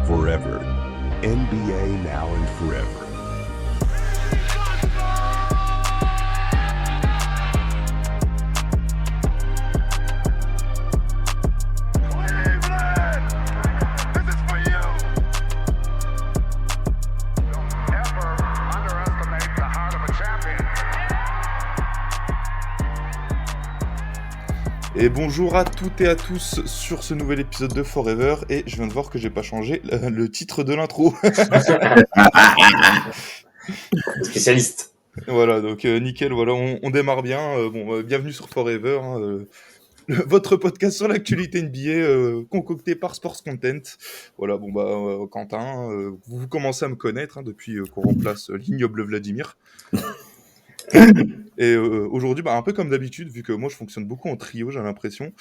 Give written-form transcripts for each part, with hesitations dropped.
forever. NBA now and forever. Et bonjour à toutes et à tous sur ce nouvel épisode de Forever, et je viens de voir que j'ai pas changé le titre de l'intro. Spécialiste. Voilà, donc nickel, voilà, on démarre bien. Bienvenue sur Forever, votre podcast sur l'actualité NBA concocté par Sports Content. Voilà, Quentin, vous commencez à me connaître depuis qu'on remplace l'ignoble Vladimir. Et aujourd'hui, un peu comme d'habitude, vu que moi je fonctionne beaucoup en trio, j'ai l'impression,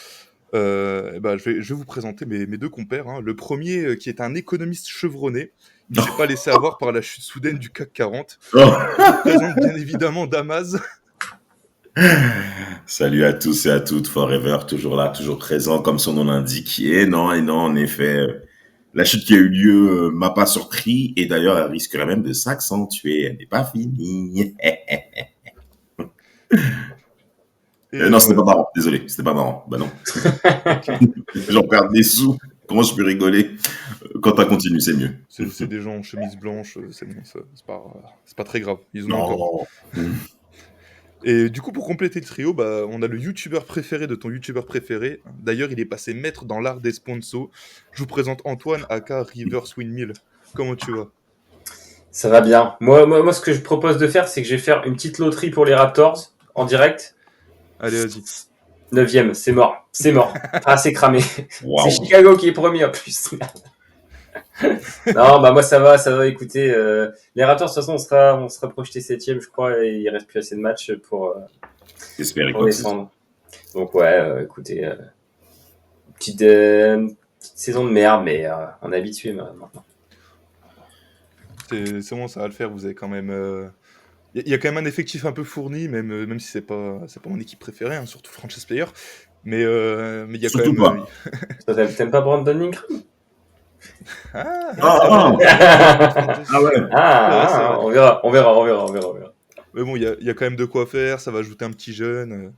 je vais vous présenter mes deux compères. Le premier qui est un économiste chevronné, il ne s'est pas laissé avoir par la chute soudaine du CAC 40. Je vous présente bien évidemment Damas. Salut à tous et à toutes, Forever, toujours là, toujours présent, comme son nom l'indique. Et non, en effet, la chute qui a eu lieu m'a pas surpris, et d'ailleurs, elle risquerait même de s'accentuer. Elle n'est pas finie. Non, c'était pas marrant, désolé, c'était pas marrant. Bah non. J'en perds des sous. Comment je peux rigoler? Quand t'as continué, c'est mieux. C'est des gens en chemise blanche, c'est bon, c'est pas très grave. Ils en ont encore. Et du coup, pour compléter le trio, on a le youtubeur préféré de ton youtubeur préféré. D'ailleurs, il est passé maître dans l'art des sponsors. Je vous présente Antoine, aka Reverse Windmill. Comment tu vas? Ça va bien. Moi, ce que je propose de faire, c'est que je vais faire une petite loterie pour les Raptors en direct. Allez, vas-y. 9ème, c'est mort. Ah, c'est cramé. Wow. C'est Chicago qui est premier en plus. Non, moi ça va. Écoutez, les Raptors de toute façon on sera projeté 7ème, je crois, et il reste plus assez de matchs pour descendre. Donc écoutez, petite saison de merde, mais on est habitué maintenant. C'est bon, ça va le faire. Vous avez quand même. Il y a quand même un effectif un peu fourni, même si c'est pas mon équipe préférée, surtout franchise player. Mais il y a surtout quand même. T'aimes pas Brandon Ingram? On verra. Mais bon, il y a quand même de quoi faire. Ça va ajouter un petit jeune.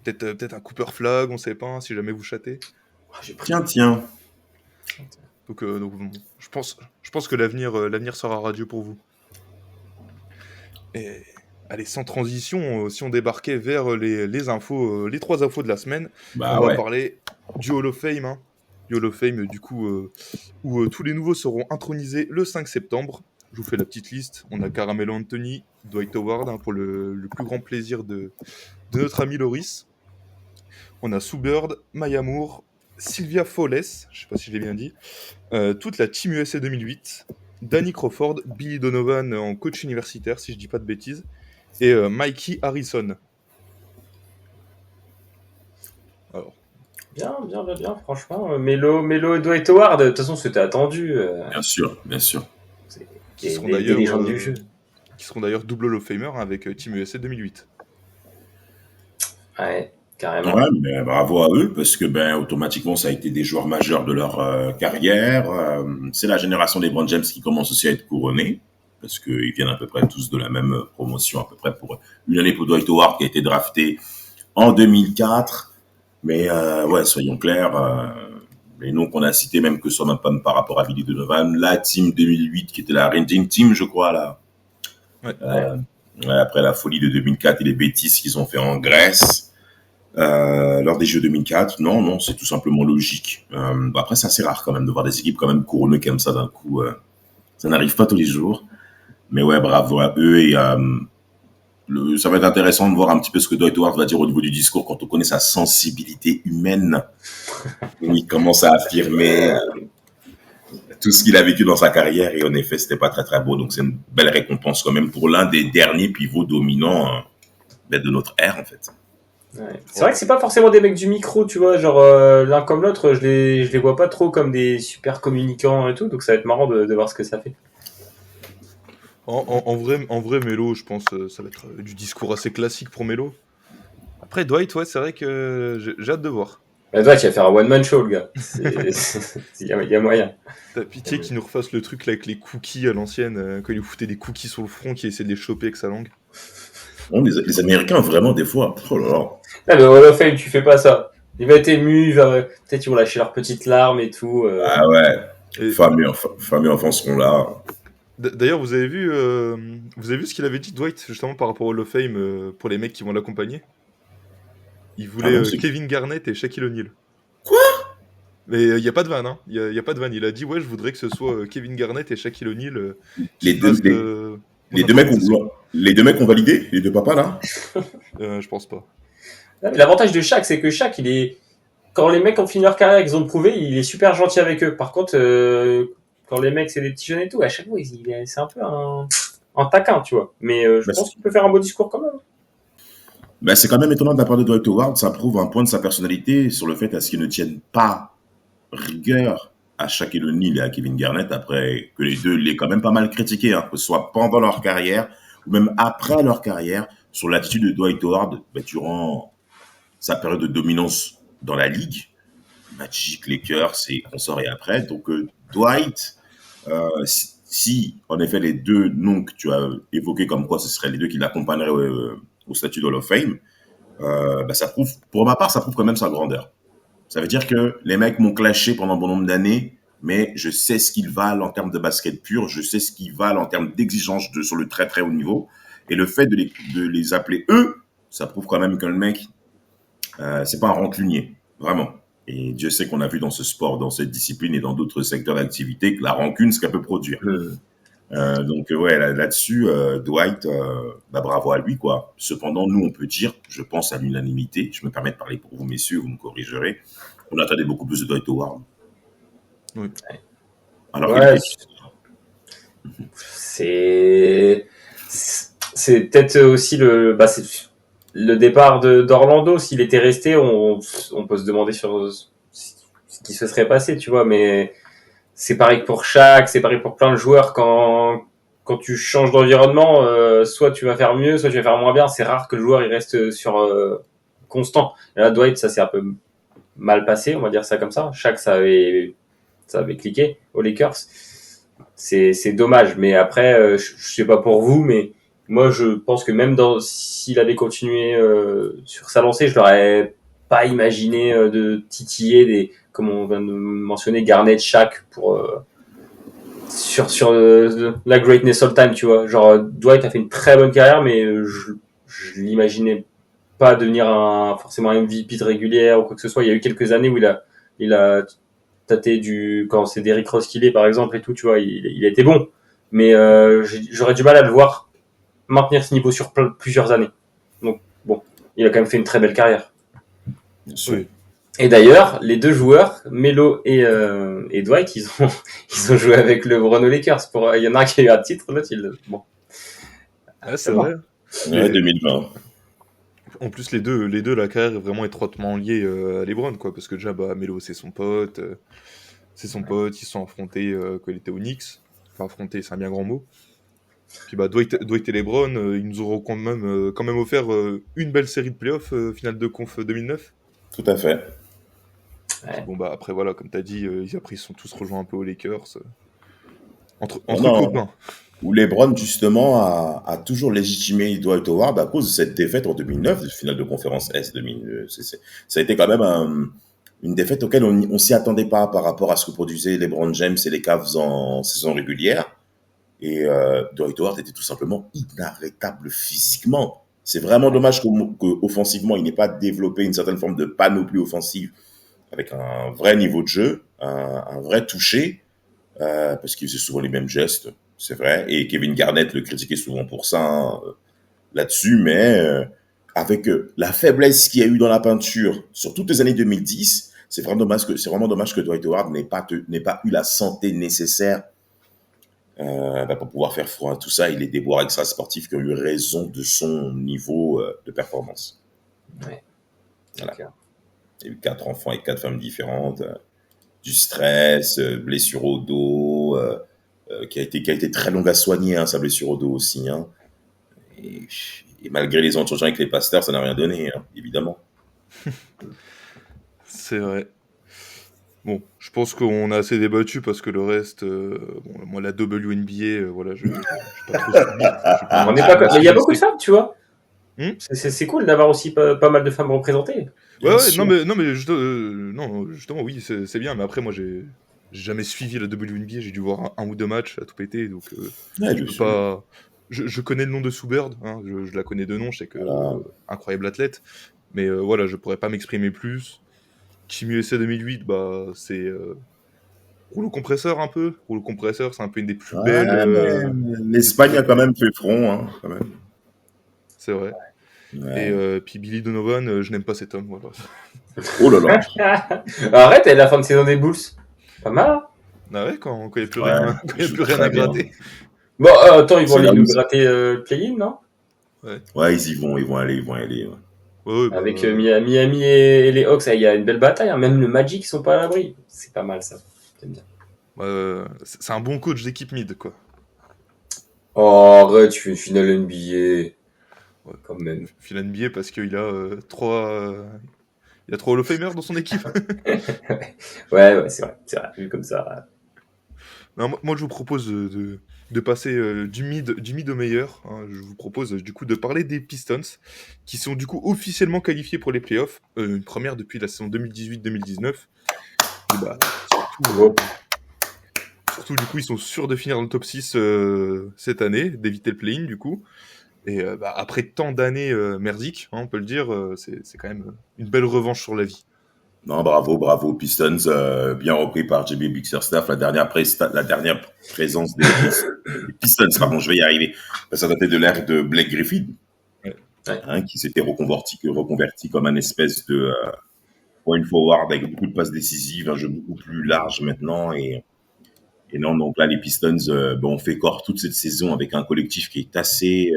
Peut-être un Cooper Flag, on sait pas, si jamais vous chattez. Tiens. Donc je pense que l'avenir sera radieux pour vous. Et allez, sans transition, si on débarquait vers les infos, les 3 infos de la semaine, on va parler du Hall of Fame. Du Hall of Fame, du coup, où tous les nouveaux seront intronisés le 5 septembre. Je vous fais la petite liste. On a Carmelo Anthony, Dwight Howard, pour le plus grand plaisir de notre ami Loris. On a Sue Bird, Maya Moore, Sylvia Fowles, je sais pas si je l'ai bien dit, toute la Team USA 2008, Danny Crawford, Billy Donovan en coach universitaire, si je dis pas de bêtises, et Mikey Harrison. Alors. Bien, franchement. Melo et Dwight Howard, de toute façon, c'était attendu. Bien sûr. Qui seront d'ailleurs double Hall of Famer avec Team USA 2008. Ouais, carrément. Ouais, mais bravo à eux, parce que automatiquement, ça a été des joueurs majeurs de leur carrière. C'est la génération des LeBron James qui commence aussi à être couronnée, parce qu'ils viennent à peu près tous de la même promotion, à peu près pour une année pour Dwight Howard qui a été drafté en 2004. Mais soyons clairs, les noms qu'on a cités, même que ce soit même pas par rapport à Billy Donovan, la team 2008 qui était la Ranging Team, je crois, là. Après la folie de 2004 et les bêtises qu'ils ont fait en Grèce lors des Jeux 2004, non, c'est tout simplement logique. Après, c'est assez rare quand même de voir des équipes quand même couronnées comme ça d'un coup. Ça n'arrive pas tous les jours. Mais ouais, bravo à eux et ça va être intéressant de voir un petit peu ce que Dwight Howard va dire au niveau du discours quand on connaît sa sensibilité humaine. Il commence à affirmer tout ce qu'il a vécu dans sa carrière et en effet, c'était pas très très beau. Donc c'est une belle récompense quand même pour l'un des derniers pivots dominants de notre ère en fait. Ouais. C'est vrai que c'est pas forcément des mecs du micro, tu vois, genre l'un comme l'autre, je les vois pas trop comme des super communicants et tout, donc ça va être marrant de voir ce que ça fait. En vrai, Melo, je pense ça va être du discours assez classique pour Melo. Après, Dwight, c'est vrai que j'ai hâte de voir. Dwight, il va faire un one-man show, le gars. Il y a moyen. T'as pitié qu'il nous refasse le truc là, avec les cookies à l'ancienne, quand il nous foutait des cookies sur le front, qu'il essaie de les choper avec sa langue. Bon, les Américains, vraiment, des fois, oh là là. Ah, le Hall of Fame, tu fais pas ça. Il va être ému, peut-être ils vont lâcher leurs petites larmes et tout. Ah ouais, femmes et enfants seront là. D'ailleurs, vous avez vu ce qu'il avait dit, Dwight, justement par rapport au Hall of Fame, pour les mecs qui vont l'accompagner. Il voulait Kevin Garnett et Shaquille O'Neal. Quoi? Mais il n'y a pas de vanne, hein. Il y a pas de vanne. Il a dit, ouais, je voudrais que ce soit Kevin Garnett et Shaquille O'Neal. Les deux mecs ont validé, les deux papas, là? Je pense pas. L'avantage de Shaq, c'est que Shaq, quand les mecs ont fini leur carrière, ils ont prouvé, il est super gentil avec eux. Par contre, quand les mecs, c'est des petits jeunes et tout, à chaque fois, c'est un peu un taquin, tu vois. Mais je pense qu'il peut faire un beau discours quand même. Ben, c'est quand même étonnant de la part de Dwight Howard. Ça prouve un point de sa personnalité sur le fait à ce qu'il ne tienne pas rigueur à Shaquille O'Neal et à Kevin Garnett, après que les deux l'aient quand même pas mal critiqué, hein, que ce soit pendant leur carrière ou même après leur carrière, sur l'attitude de Dwight Howard durant sa période de dominance dans la ligue. Magic, Lakers et consorts et après. Donc Dwight, si en effet les deux noms que tu as évoqués comme quoi ce seraient les deux qui l'accompagneraient au statut de Hall of Fame, ça prouve, pour ma part, ça prouve quand même sa grandeur. Ça veut dire que les mecs m'ont clashé pendant bon nombre d'années, mais je sais ce qu'ils valent en termes de basket pur, je sais ce qu'ils valent en termes d'exigence sur le très très haut niveau, et le fait de les appeler eux, ça prouve quand même que le mec, c'est pas un rancunier, vraiment. Et Dieu sait qu'on a vu dans ce sport, dans cette discipline et dans d'autres secteurs d'activité que la rancune, ce qu'elle peut produire. Donc ouais, là-dessus, Dwight, bravo à lui, quoi. Cependant, nous, on peut dire, je pense à l'unanimité, je me permets de parler pour vous, messieurs, vous me corrigerez, on attendait beaucoup plus de Dwight Howard. Oui. Alors, ouais, c'est peut-être aussi le départ d'Orlando. S'il était resté, on peut se demander sur ce qui se serait passé, tu vois, mais c'est pareil que pour Shaq, c'est pareil pour plein de joueurs. Quand tu changes d'environnement, soit tu vas faire mieux, soit tu vas faire moins bien. C'est rare que le joueur il reste sur constant. Et là, Dwight, ça s'est un peu mal passé, on va dire ça comme ça. Shaq, ça avait cliqué aux Lakers. C'est dommage, mais après, je sais pas pour vous, mais moi, je pense que même s'il avait continué sur sa lancée, je l'aurais pas imaginé de titiller comme on vient de mentionner, Garnett, Shaq pour sur la greatness all time, tu vois. Genre Dwight a fait une très bonne carrière, mais je l'imaginais pas devenir forcément un MVP de régulière ou quoi que ce soit. Il y a eu quelques années où il a tâté quand c'est Derrick Rose qu'il est par exemple et tout, tu vois, il a été bon, mais j'aurais du mal à le voir maintenir ce niveau sur plusieurs années. Donc bon, il a quand même fait une très belle carrière. Bien sûr. Oui. Et d'ailleurs, les deux joueurs, Melo et Dwight, ils ont joué avec le LeBron Lakers. Il y en a un qui a eu un titre, l'autre bon. Ah, c'est vrai. Ouais, 2020. En plus, les deux, la carrière est vraiment étroitement liée à LeBron, quoi, parce que déjà, Melo, c'est son pote, ils se sont affrontés quand il était au Knicks. Enfin, affrontés, c'est un bien grand mot. Puis Dwight et LeBron, ils nous auront quand même offert une belle série de playoffs, finale de conf 2009. Tout à fait. Ouais. Bon, après, voilà, comme tu as dit, après, ils sont tous rejoints un peu aux Lakers. Entre copains. Où LeBron, justement, a toujours légitimé Dwight Howard à cause de cette défaite en 2009, finale de conférence Est 2000. Ça a été quand même une défaite auquel on ne s'y attendait pas par rapport à ce que produisaient LeBron James et les Cavs en saison régulière. Et Dwight Howard était tout simplement inarrêtable physiquement. C'est vraiment dommage qu'offensivement, il n'ait pas développé une certaine forme de panoplie offensive avec un vrai niveau de jeu, un vrai toucher, parce qu'il faisait souvent les mêmes gestes, c'est vrai. Et Kevin Garnett le critiquait souvent pour ça là-dessus, mais avec la faiblesse qu'il y a eu dans la peinture sur toutes les années 2010, c'est vraiment dommage que Dwight Howard n'ait pas eu la santé nécessaire pour pouvoir faire front à tout ça et les déboires extrasportifs qui ont eu raison de son niveau de performance. Ouais. Voilà. Il y a eu 4 enfants et 4 femmes différentes, du stress, blessure au dos, qui a été très longue à soigner, sa blessure au dos aussi. Et malgré les entretiens avec les pasteurs, ça n'a rien donné, évidemment. C'est vrai. Bon, je pense qu'on a assez débattu parce que le reste, moi la WNBA, voilà, je pas trop suivi. On n'est pas. Mais il y a beaucoup de femmes, tu vois. Hmm. C'est cool d'avoir aussi pas mal de femmes représentées. Ouais, non mais non, justement oui, c'est bien, mais après moi j'ai jamais suivi la WNBA, j'ai dû voir un ou deux matchs à tout péter, donc je connais le nom de Sue Bird, hein, je la connais de nom, je sais que incroyable athlète, mais voilà, je pourrais pas m'exprimer plus. Team USA 2008, bah c'est rouleau compresseur un peu. Rouleau compresseur, c'est un peu une des plus belles. L'Espagne a quand même fait front, hein, quand même. C'est vrai. Ouais. Et puis Billy Donovan, je n'aime pas cet homme. Voilà. Oh là là. Arrête, elle est la fin de saison des Bulls. Pas mal. Hein. Ah ouais, quand il n'y a plus rien, à gratter. Bon, attends, ils vont aller nous gratter le play-in, non? Ouais, ils vont aller. Ouais, bah... Avec Miami et les Hawks, il y a une belle bataille. Hein. Même le Magic, ils sont pas à l'abri. C'est pas mal, ça. J'aime bien. C'est un bon coach d'équipe mid, quoi. Oh, arrête, tu fais une finale NBA. Ouais, quand même. Finale NBA parce qu'il a 3... Il y a 3 Hall of Famers dans son équipe. ouais, c'est vrai, vu comme ça. Non, moi, je vous propose de passer du mid au meilleur. Hein. Je vous propose du coup de parler des Pistons, qui sont du coup officiellement qualifiés pour les playoffs. Une première depuis la saison 2018-2019. Et bah, surtout, du coup, ils sont sûrs de finir dans le top 6 cette année, d'éviter le play-in, du coup. Et après tant d'années merdiques, hein, on peut le dire, c'est quand même une belle revanche sur la vie. Non, bravo, Pistons, bien repris par JB Bickerstaff, la dernière présence des Pistons, pardon, je vais y arriver. Ça datait de l'ère de Blake Griffin, qui s'était reconverti comme un espèce de point forward avec beaucoup de passes décisives, un jeu beaucoup plus large maintenant, et non, donc là, les Pistons ont fait corps toute cette saison avec un collectif qui est assez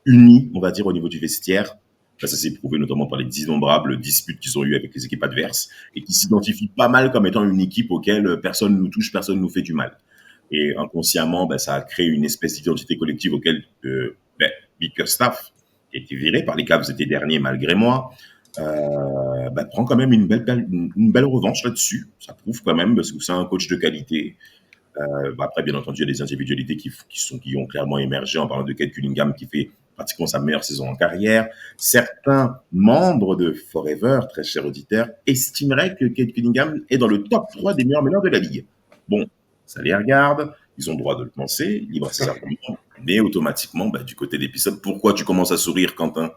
uni, on va dire, au niveau du vestiaire. Ça s'est prouvé notamment par les innombrables disputes qu'ils ont eues avec les équipes adverses et qui s'identifient pas mal comme étant une équipe auquel personne nous touche, personne nous fait du mal. Et inconsciemment, ça a créé une espèce d'identité collective auquel Bickerstaff, qui a été viré par les Cavs l'été dernier malgré moi, prend quand même une belle revanche là-dessus. Ça prouve quand même parce que c'est un coach de qualité. Après, bien entendu, il y a des individualités qui ont clairement émergé en parlant de Cade Cunningham qui fait pratiquement sa meilleure saison en carrière. Certains membres de Forever, très chers auditeurs, estimeraient que Cade Cunningham est dans le top 3 des meilleurs meneurs de la ligue. Bon, ça les regarde, ils ont le droit de le penser, libre à ses arguments, mais automatiquement, du côté des Pistons, pourquoi tu commences à sourire, Quentin?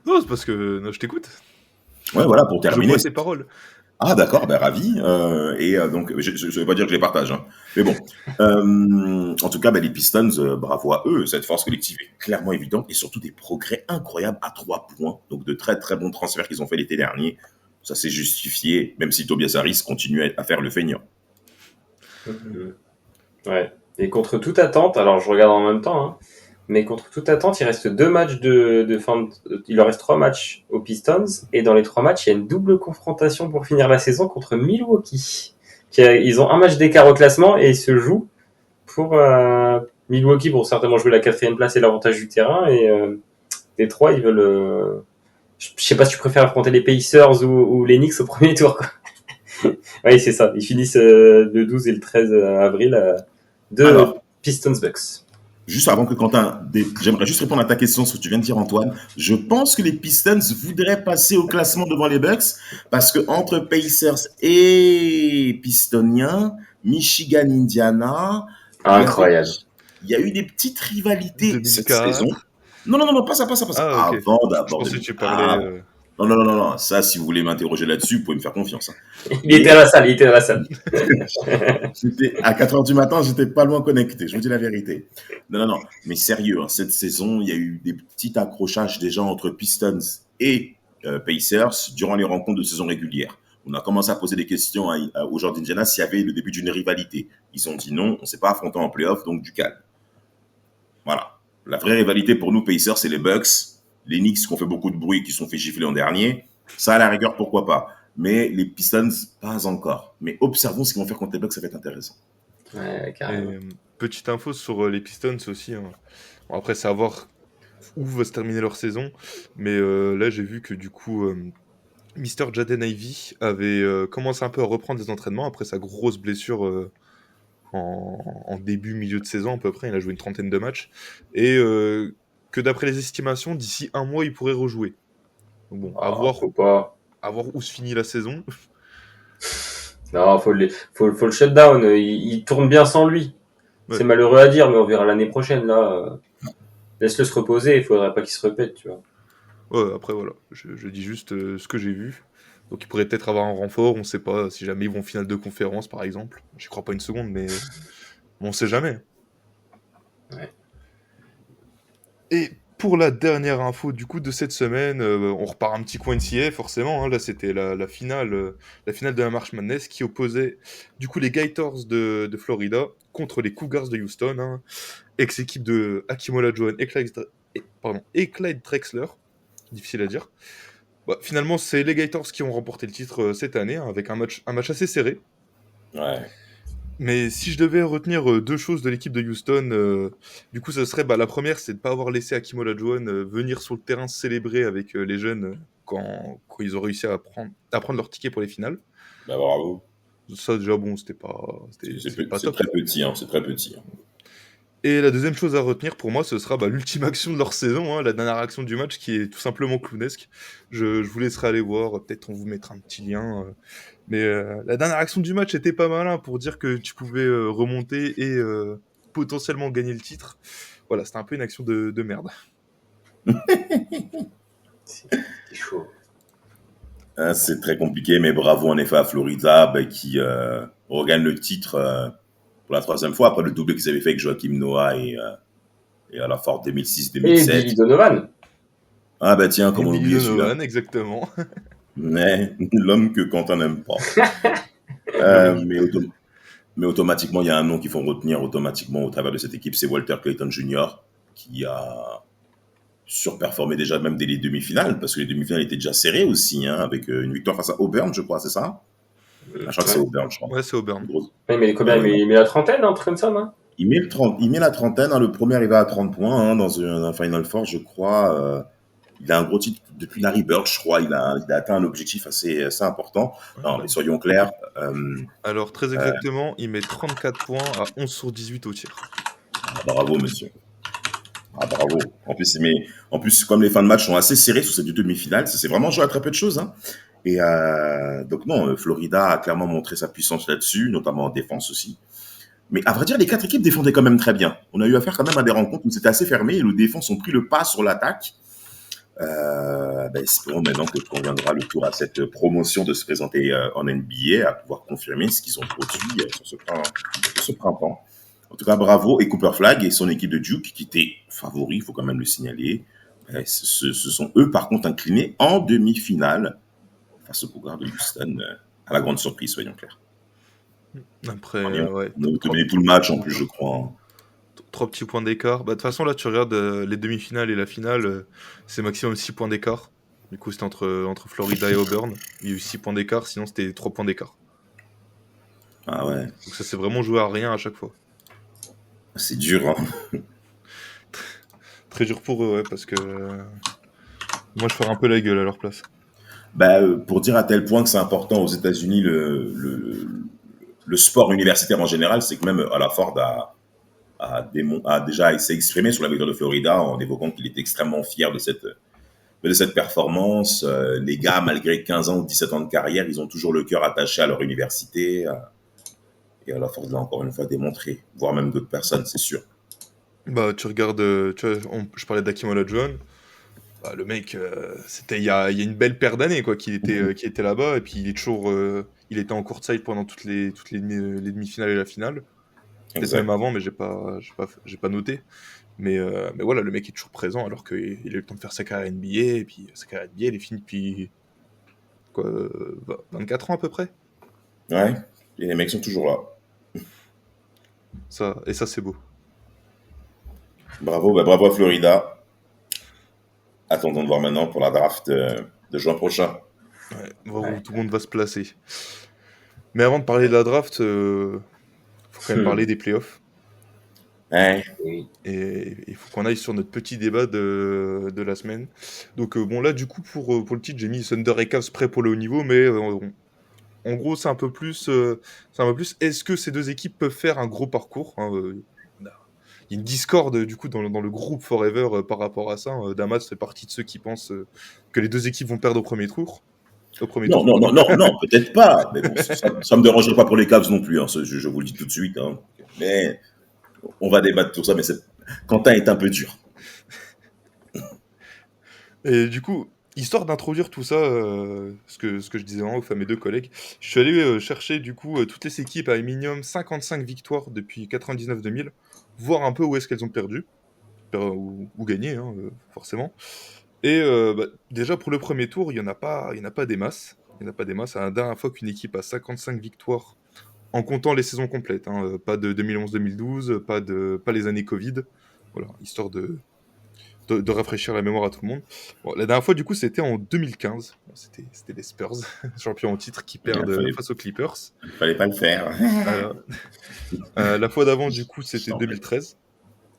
Non, c'est parce que je t'écoute. Ouais, voilà, pour terminer. Je vois tes paroles. Ah d'accord, ravi. Donc je ne vais pas dire que je les partage, hein. Mais bon. En tout cas, les Pistons, bravo à eux. Cette force collective est clairement évidente et surtout des progrès incroyables à 3 points. Donc de très très bons transferts qu'ils ont fait l'été dernier. Ça s'est justifié, même si Tobias Harris continue à faire le feignant. Ouais. Et contre toute attente, alors je regarde en même temps, hein, mais contre toute attente, il reste 2 matchs de fin. Il leur reste 3 matchs aux Pistons, et dans les 3 matchs, il y a une double confrontation pour finir la saison contre Milwaukee. Ils ont un match d'écart au classement et ils se jouent pour Milwaukee pour certainement jouer la 4e place et l'avantage du terrain. Et Détroit, ils veulent. Je sais pas si tu préfères affronter les Pacers ou les Knicks au premier tour, quoi. Oui, c'est ça. Ils finissent le 12 et le 13 avril de Pistons Bucks. Juste avant que Quentin, j'aimerais juste répondre à ta question, ce que tu viens de dire, Antoine. Je pense que les Pistons voudraient passer au classement devant les Bucks parce que entre Pacers et Pistoniens, Michigan, Indiana, incroyable. Il y a eu des petites rivalités cette saison. Non, pas ça. Ah, okay. Avant d'abord. Je pensais que tu parlais. Non. Ça, si vous voulez m'interroger là-dessus, vous pouvez me faire confiance. Hein. Il était à la salle. À 4h du matin, j'étais pas loin connecté, je vous dis la vérité. Non. Mais sérieux, hein, cette saison, il y a eu des petits accrochages déjà entre Pistons et Pacers durant les rencontres de saison régulière. On a commencé à poser des questions aux joueurs d'Indiana s'il y avait le début d'une rivalité. Ils ont dit non, on ne s'est pas affronté en playoff, donc du calme. Voilà. La vraie rivalité pour nous, Pacers, c'est les Bucks. Les Knicks qui ont fait beaucoup de bruit, qui se sont fait gifler en dernier. Ça, à la rigueur, pourquoi pas. Mais les Pistons, pas encore. Mais observons ce qu'ils vont faire contre les Bucks, ça va être intéressant. Ouais, carrément. Petite info sur les Pistons aussi. Hein. Bon, après, c'est à voir où va se terminer leur saison. Mais là, j'ai vu que du coup, Mister Jaden Ivey avait commencé un peu à reprendre des entraînements après sa grosse blessure en début, milieu de saison à peu près. Il a joué une 30aine de matchs. Et que d'après les estimations, d'ici un mois, il pourrait rejouer. Donc bon, à voir où se finit la saison. Non, faut le shutdown. Il tourne bien sans lui. Ouais. C'est malheureux à dire, mais on verra l'année prochaine. Là, laisse-le se reposer. Il faudrait pas qu'il se répète, tu vois. Ouais, après voilà, je dis juste ce que j'ai vu. Donc il pourrait peut-être avoir un renfort, on sait pas, si jamais ils vont en finale de conférence par exemple. J'y crois pas une seconde, mais on sait jamais. Ouais. Et pour la dernière info du coup de cette semaine, on repart un petit coin NCAA forcément. Hein. Là c'était la finale de la March Madness qui opposait du coup les Gators de Florida contre les Cougars de Houston, hein, ex-équipe de Hakeem Olajuwon et Clyde Drexler. Difficile à dire. Bah, finalement, c'est les Gators qui ont remporté le titre cette année, hein, avec un match assez serré. Ouais. Mais si je devais retenir deux choses de l'équipe de Houston, du coup, ça serait la première, c'est de ne pas avoir laissé Hakeem Olajuwon venir sur le terrain célébrer avec les jeunes quand ils ont réussi à prendre leur ticket pour les finales. Bah, bravo. Ça, déjà, bon, c'était pas top. C'est très petit, hein, c'est très petit. Hein. Et la deuxième chose à retenir pour moi, ce sera l'ultime action de leur saison, hein, la dernière action du match qui est tout simplement clownesque. Je vous laisserai aller voir, peut-être on vous mettra un petit lien. Mais la dernière action du match était pas mal, hein, pour dire que tu pouvais remonter et potentiellement gagner le titre. Voilà, c'était un peu une action de merde. C'est chaud. C'est très compliqué, mais bravo en effet à Florida qui regagne le titre pour la troisième fois après le doublé qu'ils avaient fait avec Joakim Noah et à la Ford 2006-2007. Et Billy Donovan. Ah bah tiens, comment l'oublier celui-là. Donovan, exactement. Mais l'homme que Quentin n'aime pas. Mais automatiquement, il y a un nom qu'il faut retenir automatiquement au travers de cette équipe, c'est Walter Clayton Jr. qui a surperformé déjà même dès les demi-finales, parce que les demi-finales étaient déjà serrées aussi, hein, avec une victoire face à Auburn, je crois, c'est ça? Je crois que c'est Auburn, je crois. Ouais, c'est Auburn. Mais combien il met la trentaine, un truc comme ça, non? Il met la trentaine, hein, le premier arrivé à 30 points, hein, dans un Final Four, je crois. Il a un gros titre depuis Larry Bird, je crois. Il a atteint un objectif assez important. Non, mais soyons clairs. Alors, très exactement, il met 34 points à 11 sur 18 au tir. Bravo, monsieur. Bravo. En plus, comme les fins de match sont assez serrés sur ces deux demi-finales, ça s'est vraiment joué à très peu de choses. Hein. Et donc non, Florida a clairement montré sa puissance là-dessus, notamment en défense aussi. Mais à vrai dire, les quatre équipes défendaient quand même très bien. On a eu affaire quand même à des rencontres où c'était assez fermé et les défenses ont pris le pas sur l'attaque. Espérons maintenant que quand viendra le tour à cette promotion de se présenter en NBA, à pouvoir confirmer ce qu'ils ont produit sur ce printemps. En tout cas, bravo. Et Cooper Flagg et son équipe de Duke, qui étaient favoris, il faut quand même le signaler. Ce sont eux, par contre, inclinés en demi-finale face aux Cougars de Houston, à la grande surprise, soyons clairs. Après, on a dominé tout le match, en plus, je crois. Hein. 3 petits points d'écart. De toute façon, là, tu regardes les demi-finales et la finale, c'est maximum 6 points d'écart. Du coup, c'était entre Florida et Auburn. Il y a eu 6 points d'écart, sinon c'était 3 points d'écart. Ah ouais. Donc ça s'est vraiment joué à rien à chaque fois. C'est dur, hein. Très dur pour eux, ouais, parce que moi, je ferais un peu la gueule à leur place. Pour dire à tel point que c'est important aux États-Unis, le sport universitaire en général, c'est que même à la Ford a déjà s'est exprimé sur la victoire de Florida en évoquant qu'il était extrêmement fier de cette performance. Les gars, malgré 15 ans ou 17 ans de carrière, ils ont toujours le cœur attaché à leur université. Et à la Ford l'a encore une fois démontré, voire même d'autres personnes, c'est sûr. Tu regardes, je parlais d'Hakeem Olajuwon. Le mec, c'était il y a une belle paire d'années quoi, qu'il était là-bas, et puis il était en courtside pendant toutes les demi-finales et la finale. Peut-être même avant, mais j'ai pas noté. Mais voilà, le mec est toujours présent alors qu'il a eu le temps de faire sa carrière NBA, et puis sa carrière NBA, elle est finie depuis 24 ans à peu près. Ouais, et les mecs sont toujours là. Ça, c'est beau. Bravo à Florida. Attendons de voir maintenant pour la draft de juin prochain. Ouais, voir où tout le monde va se placer. Mais avant de parler de la draft, faut quand même parler des playoffs. Ouais. Et il faut qu'on aille sur notre petit débat de la semaine. Donc bon, là, du coup, pour le titre, j'ai mis Thunder et Cavs prêts pour le haut niveau, mais en gros, c'est un peu plus, est-ce que ces deux équipes peuvent faire un gros parcours, hein, il y a une discorde, du coup, dans le groupe Forever par rapport à ça. Damas fait partie de ceux qui pensent que les deux équipes vont perdre au premier tour. Non, peut-être pas. Mais bon, ça me dérangerait pas pour les Cavs non plus. Hein, je vous le dis tout de suite. Hein. Mais on va débattre sur ça. Mais Quentin est un peu dur. Et du coup, histoire d'introduire tout ça, ce que je disais avant aux mes deux collègues, je suis allé chercher du coup toutes les équipes à minimum 55 victoires depuis 99-2000, voir un peu où est-ce qu'elles ont perdu, ou gagné, hein, forcément. Et déjà pour le premier tour, il n'y en a pas des masses. Il n'y en a pas des masses. C'est la dernière fois qu'une équipe a 55 victoires en comptant les saisons complètes. Hein, pas de 2011-2012, pas les années Covid. Voilà, histoire de rafraîchir la mémoire à tout le monde. Bon, la dernière fois, du coup, c'était en 2015. Bon, c'était les Spurs, champions en titre, qui perdent face aux Clippers. Il fallait pas le faire. La fois d'avant, du coup, c'était 2013,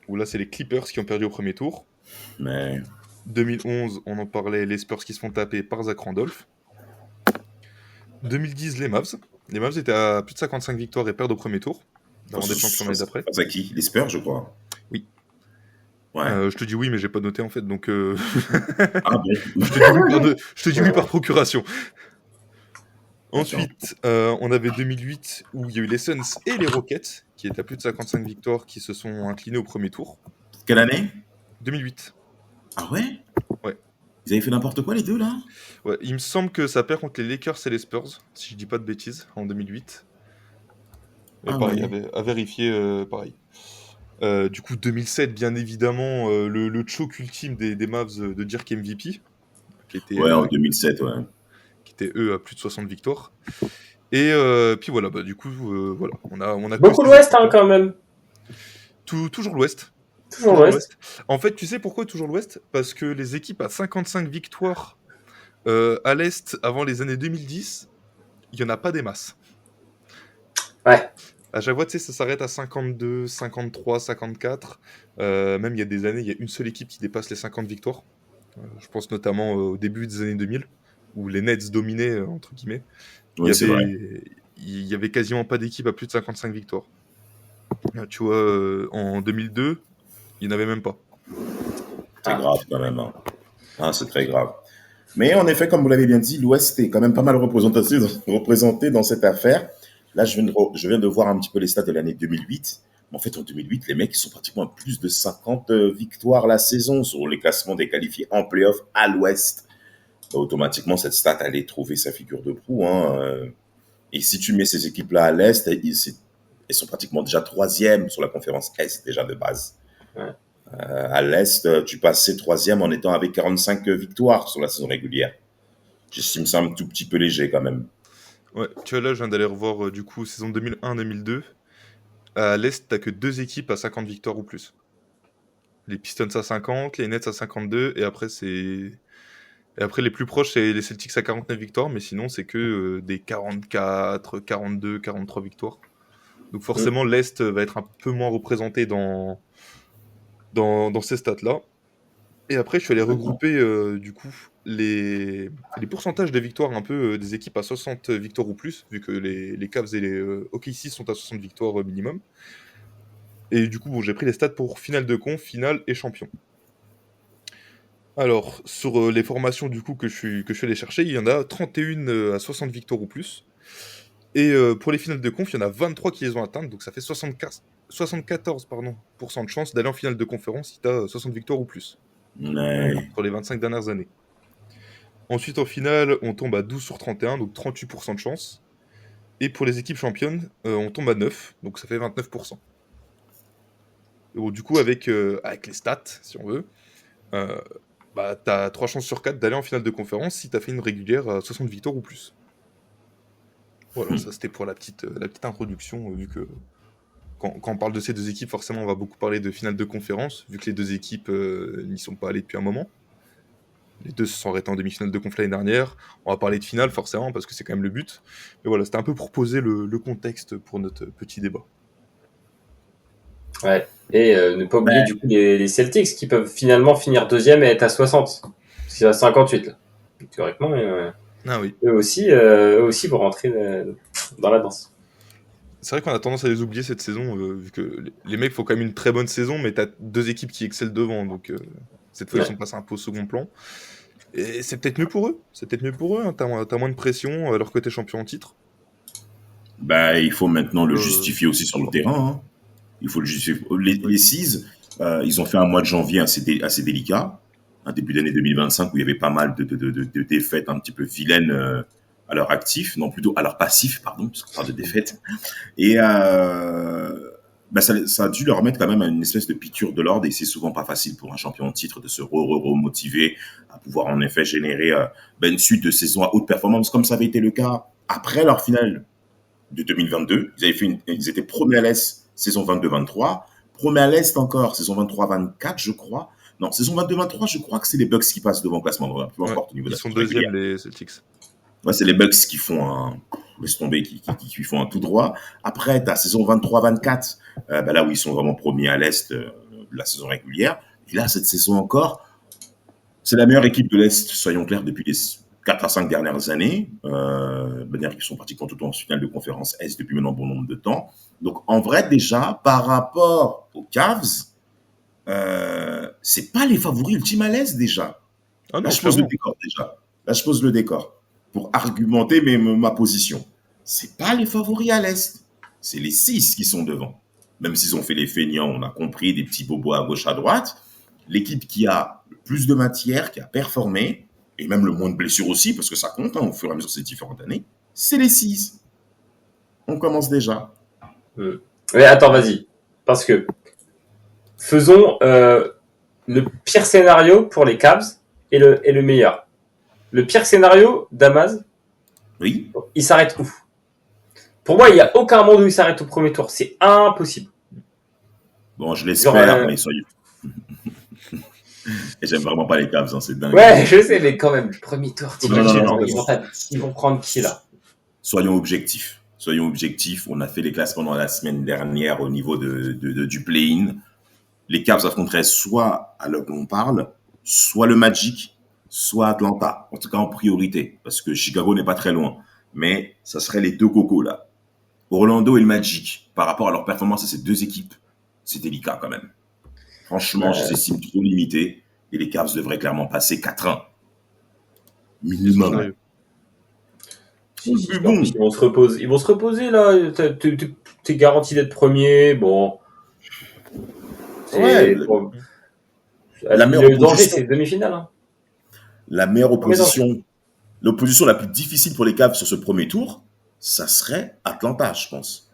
où là, c'est les Clippers qui ont perdu au premier tour. Mais 2011, on en parlait, les Spurs qui se font taper par Zach Randolph. 2010, les Mavs. Les Mavs étaient à plus de 55 victoires et perdent au premier tour, avant d'être champions l'année d'après. Face à qui? Les Spurs, je crois. Oui. Ouais. Je te dis oui, mais j'ai pas noté en fait, donc. Ah bon. je te dis oui par procuration. Ensuite, on avait 2008 où il y a eu les Suns et les Rockets qui étaient à plus de 55 victoires qui se sont inclinés au premier tour. Quelle année? 2008. Ah ouais? Ouais. Ils avaient fait n'importe quoi les deux là? Ouais, il me semble que ça perd contre les Lakers et les Spurs, si je dis pas de bêtises, en 2008. Mais pareil, ouais. À vérifier, pareil. Du coup, 2007, bien évidemment, le choke ultime des Mavs de Dirk MVP. Qui était, ouais, en 2007, ouais. Qui étaient, eux, à plus de 60 victoires. Et puis voilà, du coup, voilà. On a beaucoup l'Ouest, hein, quand même. Toujours l'Ouest. Toujours l'Ouest. En fait, tu sais pourquoi toujours l'Ouest? Parce que les équipes à 55 victoires à l'Est avant les années 2010, il n'y en a pas des masses. Ouais. À chaque fois, tu sais, ça s'arrête à 52, 53, 54. Même il y a des années, il y a une seule équipe qui dépasse les 50 victoires. Je pense notamment au début des années 2000, où les Nets dominaient, entre guillemets. Oui, c'est vrai. Il y avait quasiment pas d'équipe à plus de 55 victoires. Tu vois, en 2002, il n'y en avait même pas. C'est grave quand même. Hein. Ah, c'est très grave. Mais en effet, comme vous l'avez bien dit, l'Ouest est quand même pas mal représenté dans cette affaire. Là, je viens de voir un petit peu les stats de l'année 2008. En fait, en 2008, les mecs, ils sont pratiquement à plus de 50 victoires la saison sur les classements des qualifiés en play-off à l'Ouest. Automatiquement, cette stat allait trouver sa figure de proue. Hein. Et si tu mets ces équipes-là à l'Est, elles sont pratiquement déjà troisième sur la conférence Est, déjà de base. Ouais. À l'Est, tu passais troisième en étant avec 45 victoires sur la saison régulière. J'estime ça un tout petit peu léger quand même. Ouais, tu vois, là, je viens d'aller revoir, du coup, saison 2001-2002. À l'Est, t'as que 2 équipes à 50 victoires ou plus. Les Pistons à 50, les Nets à 52, et après, les plus proches, c'est les Celtics à 49 victoires, mais sinon, c'est que des 44, 42, 43 victoires. Donc forcément, l'Est va être un peu moins représenté dans ces stats-là. Et après, je suis allé regrouper, du coup, les pourcentages de victoires un peu des équipes à 60 victoires ou plus, vu que les Cavs et les OKC sont à 60 victoires minimum. Et du coup, bon, j'ai pris les stats pour finale de conf, finale et champion. Alors, sur les formations du coup que je suis allé chercher, il y en a 31 à 60 victoires ou plus. Et pour les finales de conf, il y en a 23 qui les ont atteintes, donc ça fait 74% de chance d'aller en finale de conférence si tu as 60 victoires ou plus. Ouais. Pour les 25 dernières années. Ensuite, en finale, on tombe à 12 sur 31, donc 38% de chance. Et pour les équipes championnes, on tombe à 9, donc ça fait 29%. Et bon, du coup, avec les stats, si on veut, t'as 3 chances sur 4 d'aller en finale de conférence si t'as fait une régulière à 60 victoires ou plus. Voilà, ça c'était pour la petite introduction, vu que quand on parle de ces deux équipes, forcément on va beaucoup parler de finale de conférence, vu que les deux équipes n'y sont pas allées depuis un moment. Les deux se sont arrêtés en demi-finale de conf l'année dernière. On va parler de finale forcément, parce que c'est quand même le but. Mais voilà, c'était un peu pour poser le contexte pour notre petit débat. Ouais. Et ne pas oublier du coup les Celtics qui peuvent finalement finir deuxième et être à 60. Parce qu'il y a 58 là. Théoriquement, Ah oui. eux aussi vont rentrer dans la danse. C'est vrai qu'on a tendance à les oublier cette saison, vu que les mecs font quand même une très bonne saison, mais t'as deux équipes qui excellent devant, donc cette fois ils sont passés un peu au second plan. Et c'est peut-être mieux pour eux, hein. T'as moins de pression alors que t'es champion en titre. Il faut maintenant le justifier aussi sur le terrain. Hein. Il faut le justifier. Les Seas, ils ont fait un mois de janvier assez délicat, un début d'année 2025 où il y avait pas mal de défaites un petit peu vilaines à leur actif, non plutôt à leur passif, pardon, parce qu'on parle de défaites. Et ça a dû leur mettre quand même une espèce de piqûre de l'ordre, et c'est souvent pas facile pour un champion en titre de se remotiver à pouvoir en effet générer une suite de saisons à haute performance, comme ça avait été le cas après leur finale de 2022. Ils étaient premiers à l'Est saison 22-23, premiers à l'Est encore saison 23-24, je crois. Non, saison 22-23, je crois que c'est les Bucks qui passent devant le classement. Peu importe, au niveau ils sont deuxièmes, les Celtics. Ouais, c'est les Bucks qui font laisse tomber, qui font un tout droit. Après, t'as saison 23-24, là où ils sont vraiment premiers à l'Est de la saison régulière. Et là, cette saison encore, c'est la meilleure équipe de l'Est, soyons clairs, depuis les 4 à 5 dernières années. C'est-à-dire qu'ils sont pratiquement tout le temps en finale de conférence Est depuis maintenant bon nombre de temps. Donc, en vrai, déjà, par rapport aux Cavs, c'est pas les favoris ultimes à l'Est, déjà. Ah non, là, je pose le décor, déjà. Là, je pose le décor pour argumenter ma position. C'est pas les favoris à l'Est. C'est les 6 qui sont devant. Même s'ils ont fait les feignants, on a compris, des petits bobos à gauche, à droite. L'équipe qui a le plus de matière, qui a performé, et même le moins de blessures aussi, parce que ça compte au fur et à mesure de ces différentes années, c'est les 6. On commence déjà. Mais attends, vas-y. Parce que faisons le pire scénario pour les Cavs et le meilleur. Le pire scénario, Damas, oui. Il s'arrête où? Pour moi, il n'y a aucun monde où il s'arrête au premier tour. C'est impossible. Bon, je l'espère, mais soyez... Et j'aime vraiment pas les Cavs, c'est dingue. Ouais, je sais, mais quand même, le premier tour, non, ils vont prendre qui, là? Soyons objectifs. On a fait les classements pendant la semaine dernière au niveau du play-in. Les Cavs affronteraient soit, à l'heure où on parle, soit le Magic, soit Atlanta. En tout cas, en priorité. Parce que Chicago n'est pas très loin. Mais ça serait les deux cocos, là. Orlando et le Magic, par rapport à leur performance à ces deux équipes, c'est délicat quand même. Franchement, je les estime trop limités. Et les Cavs devraient clairement passer 4-1. Minimum. Bon. Ils vont se reposer, là. T'es garanti d'être premier. Bon. Ouais. La meilleure danger, c'est demi-finale. Hein. La meilleure opposition, l'opposition la plus difficile pour les Cavs sur ce premier tour, ça serait Atlanta, je pense.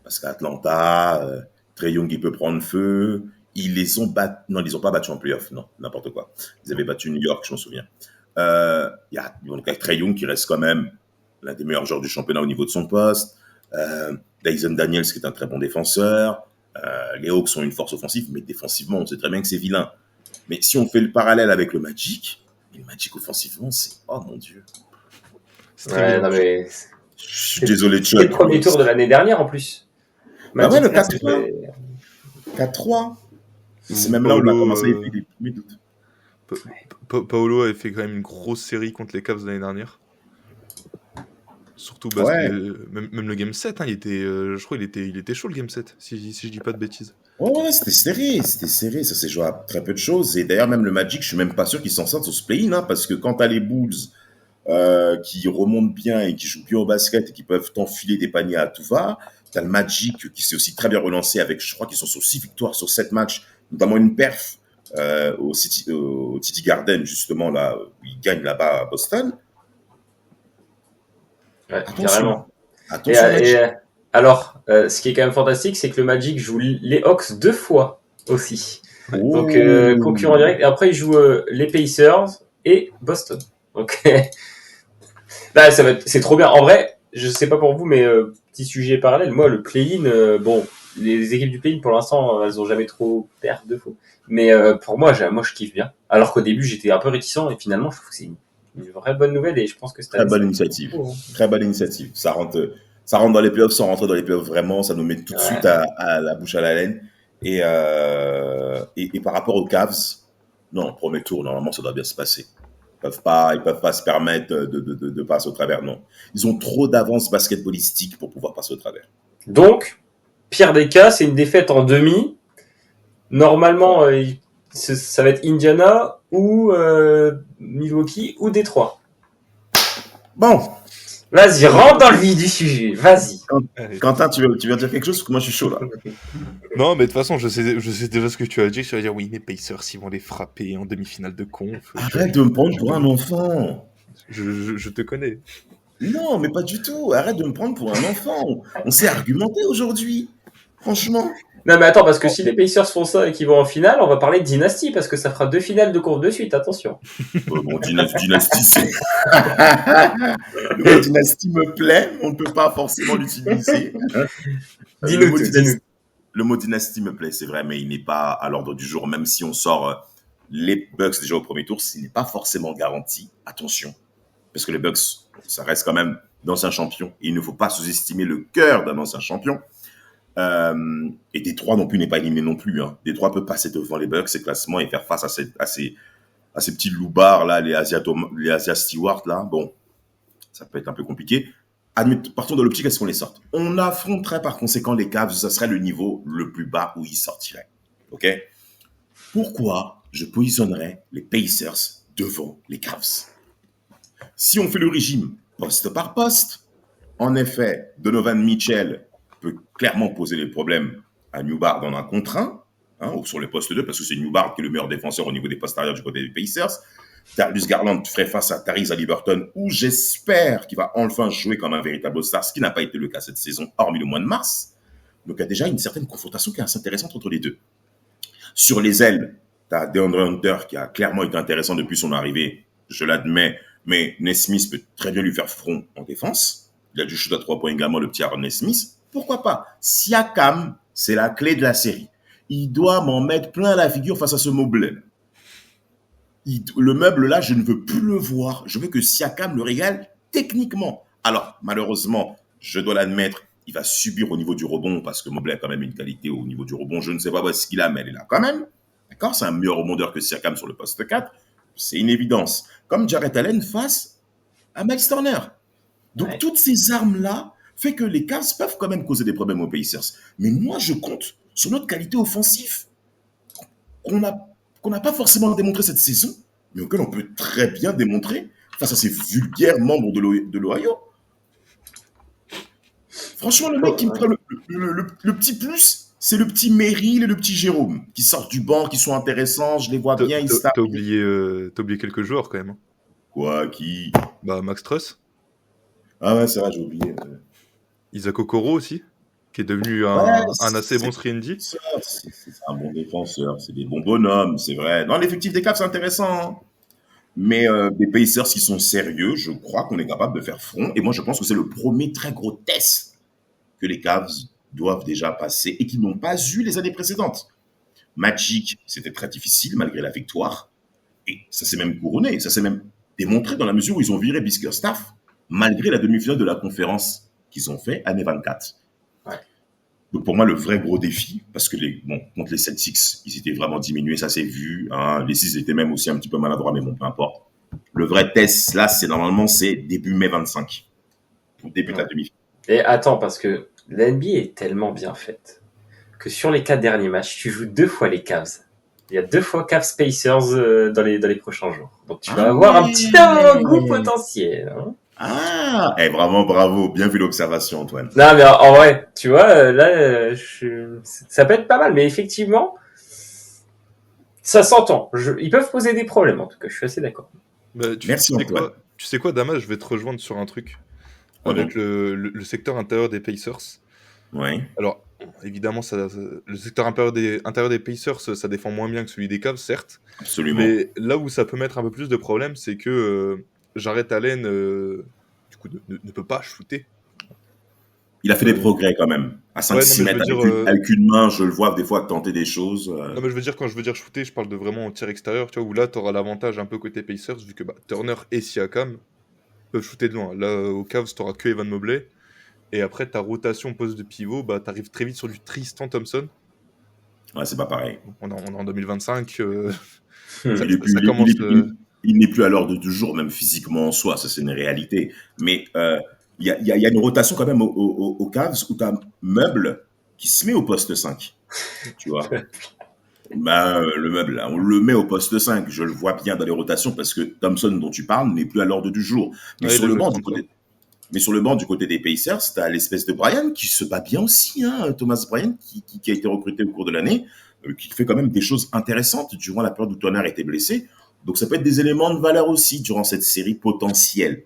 Parce qu'Atlanta, Trae Young, il peut prendre feu. Ils les ont battus. Non, ils les ont pas battus en playoff. Non, n'importe quoi. Ils avaient battu New York, je m'en souviens. Il y a Trae Young qui reste quand même l'un des meilleurs joueurs du championnat au niveau de son poste. Dyson Daniels qui est un très bon défenseur. Les Hawks sont une force offensive, mais défensivement, on sait très bien que c'est vilain. Mais si on fait le parallèle avec le Magic offensivement, c'est... Oh mon Dieu. Ouais, non mais... Je suis désolé, Chuck. C'est le premier tour de l'année dernière, en plus. Bah ouais, le 4-3. 4-3. C'est même là où on a commencé les premiers doutes. Paolo avait fait quand même une grosse série contre les Cavs l'année dernière. Surtout parce que même le Game 7, hein, je crois qu'il était chaud le Game 7, si je dis pas de bêtises. Ouais, c'était serré, ça s'est joué à très peu de choses. Et d'ailleurs, même le Magic, je suis même pas sûr qu'ils s'en sortent sur ce play-in, hein, parce que quand t'as les Bulls qui remontent bien et qui jouent bien au basket et qui peuvent t'enfiler des paniers à tout va, t'as le Magic qui s'est aussi très bien relancé avec, je crois qu'ils sont sur 6 victoires sur 7 matchs, notamment une perf au TD Garden, justement, là, où ils gagnent là-bas à Boston. Ouais, carrément. Et alors, ce qui est quand même fantastique, c'est que le Magic joue les Hawks 2 fois aussi. Oh. Donc, concurrent direct. Et après, il joue les Pacers et Boston. Donc, là, c'est trop bien. En vrai, je sais pas pour vous, mais petit sujet parallèle. Moi, le play-in, bon, les équipes du play-in, pour l'instant, elles ont jamais trop perdu de faux. Mais pour moi, je kiffe bien. Alors qu'au début, j'étais un peu réticent et finalement, je trouve que c'est une vraie bonne nouvelle et je pense que c'est très bonne initiative. Beau, hein. Très bonne initiative. Ça rentre dans les playoffs sans rentrer dans les playoffs vraiment. Ça nous met tout de suite à la bouche à la laine. Et par rapport aux Cavs, non, premier tour, normalement, ça doit bien se passer. Ils peuvent pas se permettre de passer au travers, non. Ils ont trop d'avance basketballistique pour pouvoir passer au travers. Donc, pire des cas, c'est une défaite en demi. Normalement, ça va être Indiana ou Milwaukee ou Détroit. Bon. Vas-y, rentre dans le vif du sujet. Vas-y. Quentin, tu veux dire quelque chose parce que moi je suis chaud là. Non, mais de toute façon, je sais déjà ce que tu as dit. Tu vas dire oui, mais Pacers, ils vont les frapper en demi-finale de conf. Arrête de me prendre pour un enfant. Je te connais. Non, mais pas du tout. Arrête de me prendre pour un enfant. On s'est argumenté aujourd'hui. Franchement. Non, mais attends, parce que si les Pacers font ça et qu'ils vont en finale, on va parler de dynastie, parce que ça fera 2 finales de conf de suite, attention. Bon, dynastie, c'est... Le mot dynastie me plaît, on ne peut pas forcément l'utiliser. Le mot dynastie me plaît, c'est vrai, mais il n'est pas à l'ordre du jour, même si on sort les Bucks déjà au premier tour, ce n'est pas forcément garanti. Attention, parce que les Bucks, ça reste quand même d'anciens champions, et il ne faut pas sous-estimer le cœur d'un ancien champion. Et Détroit non plus n'est pas éliminé non plus. Hein. Détroit peut passer devant les Bucks, ces classements, et faire face à ces petits loupards là, les Asia Stewart là. Bon, ça peut être un peu compliqué. Partons de l'optique, est-ce qu'on les sorte? On affronterait par conséquent les Cavs, ça serait le niveau le plus bas où ils sortiraient. Ok? Pourquoi je positionnerais les Pacers devant les Cavs? Si on fait le régime poste par poste, en effet, Donovan Mitchell peut clairement poser les problèmes à Newbar dans un contre 1, hein, ou sur le poste 2, parce que c'est Newbar qui est le meilleur défenseur au niveau des postes arrière du côté des Pacers. Darius Garland ferait face à Tyrese Haliburton, où j'espère qu'il va enfin jouer comme un véritable star, ce qui n'a pas été le cas cette saison, hormis le mois de mars. Donc il y a déjà une certaine confrontation qui est assez intéressante entre les deux. Sur les ailes, tu as DeAndre Hunter qui a clairement été intéressant depuis son arrivée, je l'admets, mais Nesmith peut très bien lui faire front en défense. Il a du shoot à 3 points également, le petit Aaron Nesmith. Pourquoi pas? Siakam, c'est la clé de la série. Il doit m'en mettre plein la figure face à ce meuble. Le meuble là, je ne veux plus le voir. Je veux que Siakam le régale techniquement. Alors, malheureusement, je dois l'admettre, il va subir au niveau du rebond parce que Mobley a quand même une qualité au niveau du rebond. Je ne sais pas où est-ce qu'il a, mais il est là quand même. D'accord? C'est un meilleur rebondeur que Siakam sur le poste 4. C'est une évidence. Comme Jarrett Allen face à Miles Turner. Donc, toutes ces armes-là fait que les Cavs peuvent quand même causer des problèmes aux Pacers. Mais moi, je compte sur notre qualité offensive qu'on n'a pas forcément démontré cette saison, mais auquel on peut très bien démontrer face à ces vulgaires membres de l'Ohio. Franchement, le mec qui me prend le petit plus, c'est le petit Merrill et le petit Jérôme, qui sortent du banc, qui sont intéressants, je les vois bien, ils savent. T'as oublié quelques joueurs quand même. Quoi, qui? Bah, Max Truss. Ah ouais, c'est vrai, j'ai oublié. Isaac Okoro aussi, qui est devenu un assez bon 3&D. C'est un bon défenseur, c'est des bons bonhommes, c'est vrai. Dans l'effectif des Cavs, c'est intéressant. Hein. Mais des Pacers qui sont sérieux, je crois qu'on est capable de faire front. Et moi, je pense que c'est le premier très gros test que les Cavs doivent déjà passer et qu'ils n'ont pas eu les années précédentes. Magic, c'était très difficile malgré la victoire. Et ça s'est même couronné, ça s'est même démontré dans la mesure où ils ont viré Bickerstaff malgré la demi-finale de la conférence qu'ils ont fait année 24. Ouais. Donc pour moi, le vrai gros défi, parce que contre les Celtics, ils étaient vraiment diminués, ça s'est vu. Hein, les Six étaient même aussi un petit peu maladroits, mais bon, peu importe. Le vrai test, là, c'est début mai 25. Début de la demi-finale. Et attends, parce que la NBA est tellement bien faite que sur les 4 derniers matchs, tu joues 2 fois les Cavs. Il y a 2 fois Cavs Pacers dans les prochains jours. Donc tu vas avoir un petit goût potentiel. Hein. Ah, vraiment bravo, bien vu l'observation, Antoine. Non, mais en vrai, tu vois, là, ça peut être pas mal, mais effectivement, ça s'entend. Ils peuvent poser des problèmes, en tout cas, je suis assez d'accord. Bah, Merci, Antoine. Tu sais quoi, Damas, je vais te rejoindre sur un truc. Avec le secteur intérieur des Pacers. Oui. Alors, évidemment, le secteur intérieur des Pacers, ça défend moins bien que celui des Cavs, certes. Absolument. Mais là où ça peut mettre un peu plus de problème, c'est que Jarrett Allen, du coup, ne peut pas shooter. Il a fait des progrès quand même. À 5-6 mètres, avec une main, je le vois des fois tenter des choses. Non, mais quand je veux dire shooter, je parle de vraiment au tir extérieur, tu vois, où là, tu auras l'avantage un peu côté Pacers, vu que Turner et Siakam peuvent shooter de loin. Là, au Cavs, tu n'auras que Evan Mobley. Et après, ta rotation poste de pivot, tu arrives très vite sur du Tristan Thompson. Ouais, c'est pas pareil. On est en 2025. Il n'est plus à l'ordre du jour, même physiquement en soi, ça c'est une réalité. Mais il y a une rotation quand même aux Cavs où tu as Meuble qui se met au poste 5. Tu vois. Le Meuble, là, on le met au poste 5. Je le vois bien dans les rotations parce que Thompson, dont tu parles, n'est plus à l'ordre du jour. Mais sur le banc du côté des Pacers, tu as l'espèce de Bryant qui se bat bien aussi, hein, Thomas Bryant, qui a été recruté au cours de l'année, qui fait quand même des choses intéressantes durant la période où Turner était blessé. Donc ça peut être des éléments de valeur aussi durant cette série potentielle.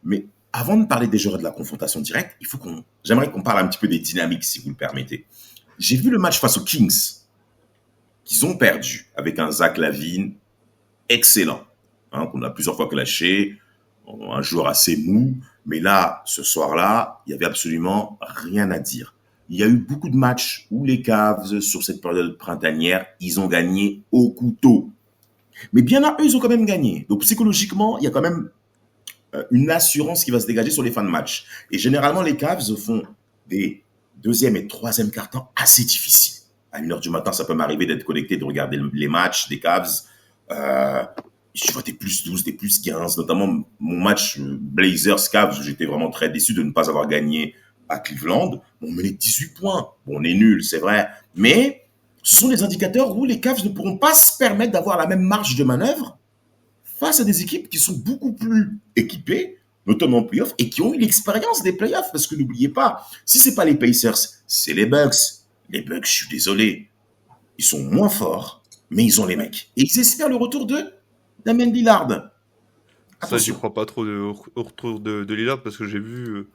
Mais avant de parler des joueurs de la confrontation directe, j'aimerais qu'on parle un petit peu des dynamiques, si vous le permettez. J'ai vu le match face aux Kings, qu'ils ont perdu avec un Zach LaVine excellent, hein, qu'on a plusieurs fois clashé, un joueur assez mou, mais là, ce soir-là, il y avait absolument rien à dire. Il y a eu beaucoup de matchs où les Cavs, sur cette période printanière, ils ont gagné au couteau. Mais bien à eux, ils ont quand même gagné. Donc psychologiquement, il y a quand même une assurance qui va se dégager sur les fins de match. Et généralement, les Cavs font des deuxième et troisième cartons assez difficiles. À 1h du matin, ça peut m'arriver d'être connecté, de regarder les matchs des Cavs. Je vois des plus 12, des plus 15, notamment mon match Blazers-Cavs, où j'étais vraiment très déçu de ne pas avoir gagné à Cleveland. On menait 18 points. Bon, on est nul, c'est vrai. Mais ce sont des indicateurs où les Cavs ne pourront pas se permettre d'avoir la même marge de manœuvre face à des équipes qui sont beaucoup plus équipées, notamment en playoffs, et qui ont eu l'expérience des playoffs. Parce que n'oubliez pas, si c'est pas les Pacers, c'est les Bucks. Les Bucks, je suis désolé, ils sont moins forts, mais ils ont les mecs. Et ils espèrent le retour de Damian Lillard. Ça, j'y crois pas trop au retour de Lillard parce que j'ai vu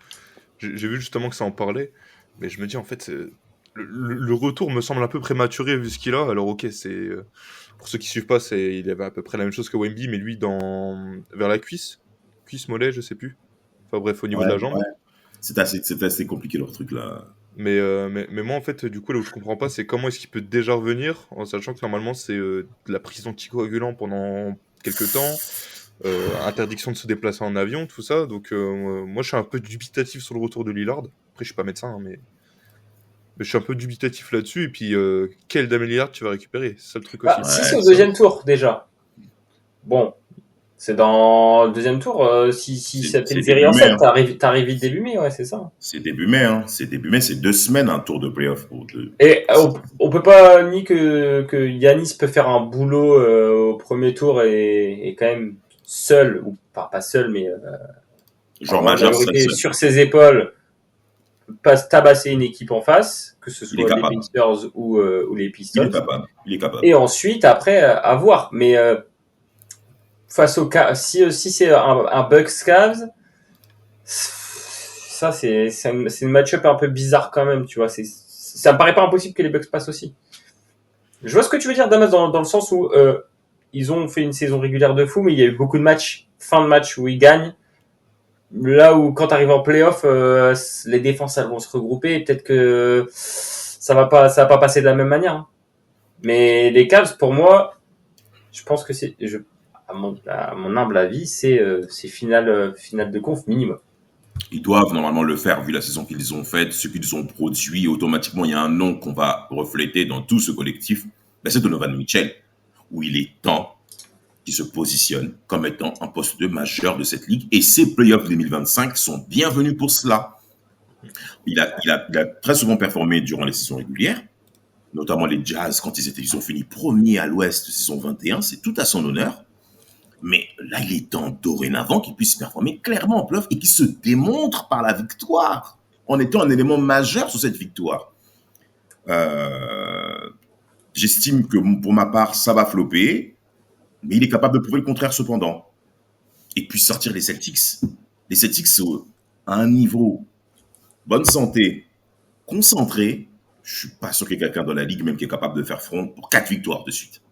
justement que ça en parlait. Mais je me dis, en fait, le retour me semble un peu prématuré vu ce qu'il a. Alors, ok, c'est pour ceux qui suivent pas, il avait à peu près la même chose que Wemby, mais lui vers la cuisse, mollet, je sais plus. Enfin bref, au niveau de la jambe. Ouais. C'est assez compliqué leur truc là. Mais moi, en fait, du coup, là où je comprends pas, c'est comment est-ce qu'il peut déjà revenir, en sachant que normalement, c'est de la prise d'anticoagulants pendant quelques temps, interdiction de se déplacer en avion, tout ça. Donc, moi, je suis un peu dubitatif sur le retour de Lillard. Après, je suis pas médecin, hein, mais je suis un peu dubitatif là-dessus. Et puis, quel Damian Lillard tu vas récupérer? C'est ça le truc aussi. Si c'est au deuxième tour, déjà. Bon. C'est dans le deuxième tour. Si ça fait une série en 7, t'arrives vite début mai, ouais, c'est ça. C'est début mai, hein. C'est 2 semaines, un tour de playoff. Et on peut pas nier que Giannis peut faire un boulot au premier tour et quand même seul, ou pas seul, mais genre majeur sur ses épaules, tabasser une équipe en face, que ce soit les Pacers ou les Pistons. Il est capable. Et ensuite, après, à voir. Mais face au si c'est un Bucks Cavs, ça c'est une match-up un peu bizarre quand même, tu vois. Ça me paraît pas impossible que les Bucks passent aussi. Je vois ce que tu veux dire, Damas, dans le sens où ils ont fait une saison régulière de fou, mais il y a eu beaucoup de matchs, fin de match où ils gagnent. Là où quand t'arrives en playoff, les défenses elles vont se regrouper et peut-être que ça va pas passer de la même manière. Hein. Mais les Cavs, pour moi, je pense que à mon humble avis, c'est finale de conf minimum. Ils doivent normalement le faire vu la saison qu'ils ont faite, ce qu'ils ont produit. Automatiquement, il y a un nom qu'on va refléter dans tout ce collectif. C'est Donovan Mitchell, où il est temps qu'il se positionne comme étant un poste majeur de cette ligue. Et ces playoffs 2025 sont bienvenus pour cela. Il a très souvent performé durant les saisons régulières, notamment les Jazz quand ils ont fini premier à l'Ouest saison 21. C'est tout à son honneur. Mais là, il est temps dorénavant qu'il puisse performer clairement en playoff et qu'il se démontre par la victoire en étant un élément majeur sur cette victoire. J'estime que pour ma part, ça va flopper, mais il est capable de prouver le contraire cependant. Et puis sortir les Celtics. Les Celtics sont à un niveau bonne santé, concentré. Je suis pas sûr qu'il y ait quelqu'un dans la ligue même qui est capable de faire front pour 4 victoires de suite.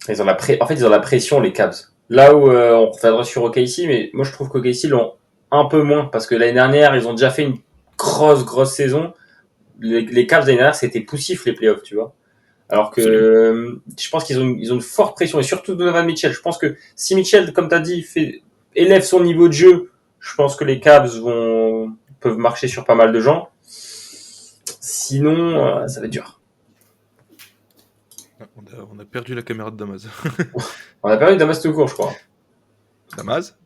Ils ont la pression, les Cavs. Là où on reviendra sur OKC, mais moi je trouve qu'OKC l'ont un peu moins, parce que l'année dernière, ils ont déjà fait une grosse saison. Les Cavs l'année dernière, c'était poussif les playoffs, tu vois. Alors que je pense qu'ils ont une forte pression, et surtout Donovan Mitchell. Je pense que si Mitchell, comme tu as dit, élève son niveau de jeu, je pense que les Cavs peuvent marcher sur pas mal de gens. Sinon, ça va être dur. On a perdu la caméra de Damas. On a perdu Damas tout court, je crois. Damas?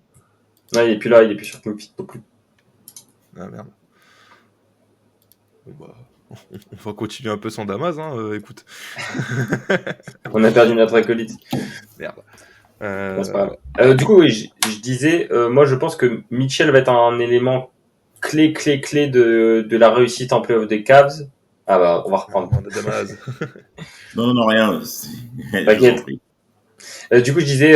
Non, il est plus là, il est plus sur Kingfit non plus. Ah merde. Bon, bah, on va continuer un peu sans Damas, hein, écoute. On a perdu notre acolyte. Merde. C'est pas grave. Du coup, oui, je disais, moi je pense que Mitchell va être un élément clé de la réussite en playoff des Cavs. Ah bah, on va reprendre. On a Damas. Non, rien. T'inquiète. Du coup, je disais,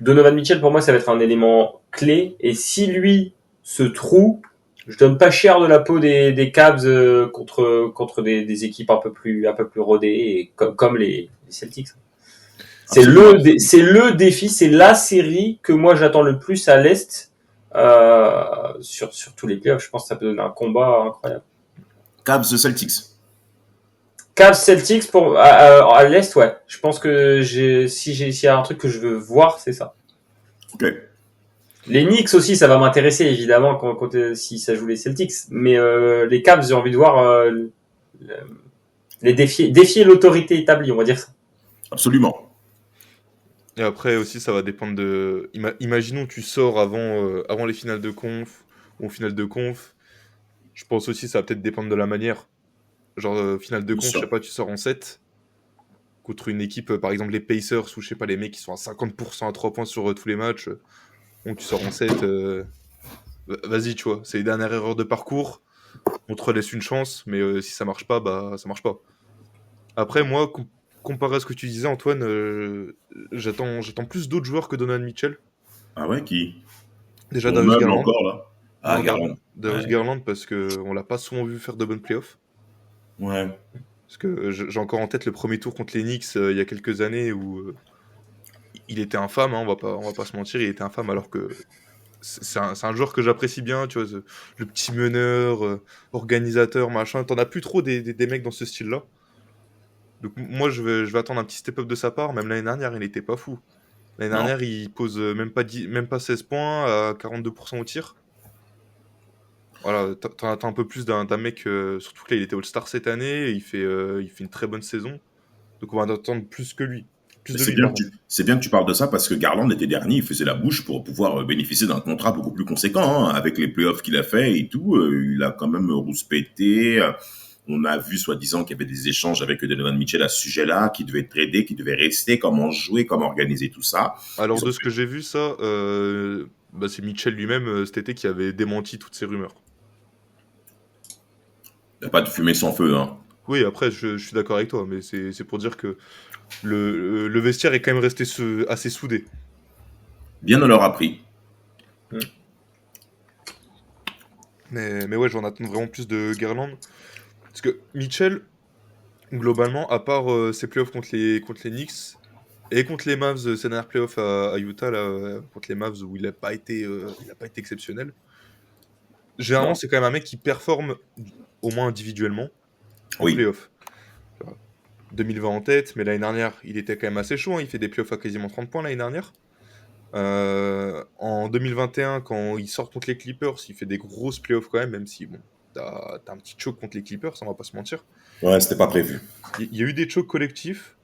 Donovan Mitchell, pour moi, ça va être un élément clé. Et si lui se trouve, je donne pas cher de la peau des Cavs contre des équipes un peu plus rodées, et comme les Celtics. C'est le défi, c'est la série que moi j'attends le plus à l'Est sur tous les playoffs. Je pense que ça peut donner un combat incroyable. Cavs Celtics. Cavs Celtics à l'Est, ouais. Je pense que s'il y a un truc que je veux voir, c'est ça. Ok. Les Knicks aussi, ça va m'intéresser évidemment si ça joue les Celtics. Mais les Cavs, j'ai envie de voir les défier l'autorité établie, on va dire ça. Absolument. Et après aussi, ça va dépendre de. Imaginons tu sors avant les finales de conf ou en finale de conf. Je pense aussi ça va peut-être dépendre de la manière. Genre, finale de conf, je sais pas, tu sors en 7 contre une équipe, par exemple les Pacers, ou je sais pas, les mecs qui sont à 50% à 3 points sur tous les matchs. Donc tu sors en 7. Vas-y, tu vois, c'est les dernières erreurs de parcours. On te laisse une chance, mais si ça marche pas, bah ça marche pas. Après, moi, comparé à ce que tu disais, Antoine, j'attends plus d'autres joueurs que Donovan Mitchell. Ah ouais, qui? Déjà Darius Garland. Encore, là. Ah, Garland. Darius Garland, parce qu'on l'a pas souvent vu faire de bonnes playoffs. Ouais. Parce que j'ai encore en tête le premier tour contre les Knicks il y a quelques années où il était infâme, hein, on va pas se mentir, il était infâme alors que c'est un joueur que j'apprécie bien, tu vois, le petit meneur, organisateur, machin. T'en as plus trop des mecs dans ce style-là. Donc moi je vais attendre un petit step-up de sa part. Même l'année dernière, il était pas fou. L'année dernière, il pose même pas 16 points à 42% au tir. Voilà, t'en attends un peu plus d'un mec, surtout que là, il était All-Star cette année, et il fait une très bonne saison. Donc on va en attendre plus que lui. C'est bien que tu parles de ça parce que Garland, l'été dernier, il faisait la bouche pour pouvoir bénéficier d'un contrat beaucoup plus conséquent, hein, avec les playoffs qu'il a fait et tout. Il a quand même rouspété. On a vu, soi-disant, qu'il y avait des échanges avec Donovan Mitchell à ce sujet-là, qui devait trader, qui devait rester, comment jouer, comment organiser tout ça. Alors, ce que j'ai vu, ça, c'est Mitchell lui-même, cet été, qui avait démenti toutes ces rumeurs. Il n'y a pas de fumée sans feu, hein. Oui, après, je suis d'accord avec toi, mais c'est pour dire que le vestiaire est quand même resté assez soudé. Bien on leur a pris. Mais ouais, j'en attends vraiment plus de Garland. Parce que Mitchell, globalement, à part ses playoffs contre les Knicks et contre les Mavs, ses dernières playoffs à Utah, là, contre les Mavs où il n'a pas été exceptionnel. Généralement, c'est quand même un mec qui performe au moins individuellement en playoffs. 2020 en tête, mais l'année dernière, il était quand même assez chaud. Hein. Il fait des playoffs à quasiment 30 points l'année dernière. En 2021, quand il sort contre les Clippers, il fait des grosses playoffs quand même si bon, t'as un petit choke contre les Clippers, on va pas se mentir. Ouais, c'était pas prévu. Il y a eu des chokes collectifs.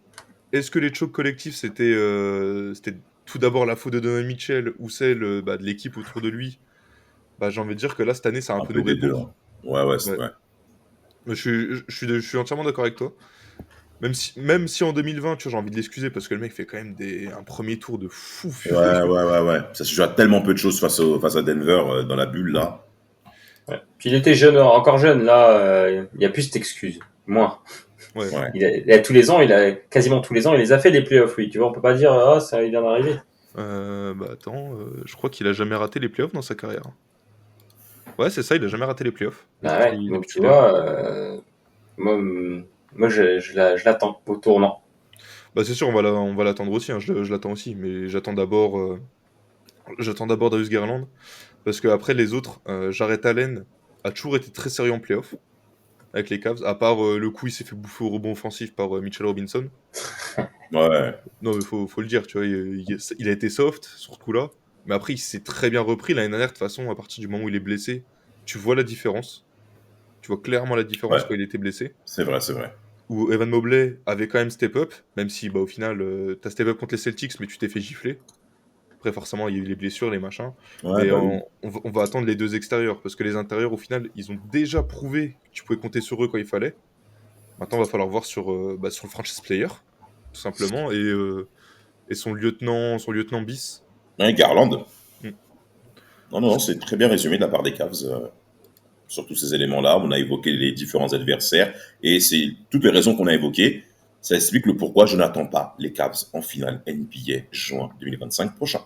Est-ce que les chokes collectifs, c'était tout d'abord la faute de Donovan Mitchell ou celle de l'équipe autour de lui? J'ai envie de dire que là, cette année, c'est un peu nous répondre. Ouais, c'est vrai. Je suis entièrement d'accord avec toi. Même si en 2020, tu vois, j'ai envie de l'excuser parce que le mec fait quand même un premier tour de fou. Ouais. Ça se joue à tellement peu de choses face à Denver dans la bulle, là. Ouais. Puis il était encore jeune, là, il n'y a plus cette excuse. Moins. Ouais. Il a quasiment tous les ans, il les a fait les playoffs, oui. Tu vois, on peut pas dire, ça vient d'arriver. Attends, je crois qu'il a jamais raté les playoffs dans sa carrière. Ouais, c'est ça, il a jamais raté les playoffs. Donc tu vois, moi je l'attends au tournant. C'est sûr, on va l'attendre aussi, hein, je l'attends aussi, mais j'attends d'abord Darius Garland, parce que après les autres, Jarrett Allen a toujours été très sérieux en playoff avec les Cavs, à part le coup il s'est fait bouffer au rebond offensif par Mitchell Robinson. Ouais. Non mais faut le dire, tu vois, il a été soft sur ce coup-là, mais après il s'est très bien repris l'année dernière. De toute façon, à partir du moment où il est blessé, tu vois la différence. Tu vois clairement la différence quand il était blessé. C'est vrai. où Evan Mobley avait quand même step up, même si au final, t'as step up contre les Celtics, mais tu t'es fait gifler. Après, forcément, il y a eu les blessures, les machins. Ouais, Mais oui. on va attendre les 2 extérieurs, parce que les intérieurs, au final, ils ont déjà prouvé que tu pouvais compter sur eux quand il fallait. Maintenant, il va falloir voir sur le franchise player, tout simplement, et son lieutenant bis. Ouais, Garland. Mm. Non, c'est très bien résumé de la part des Cavs. Sur tous ces éléments-là, on a évoqué les différents adversaires, et c'est toutes les raisons qu'on a évoquées. Ça explique le pourquoi je n'attends pas les Cavs en finale NBA juin 2025 prochain.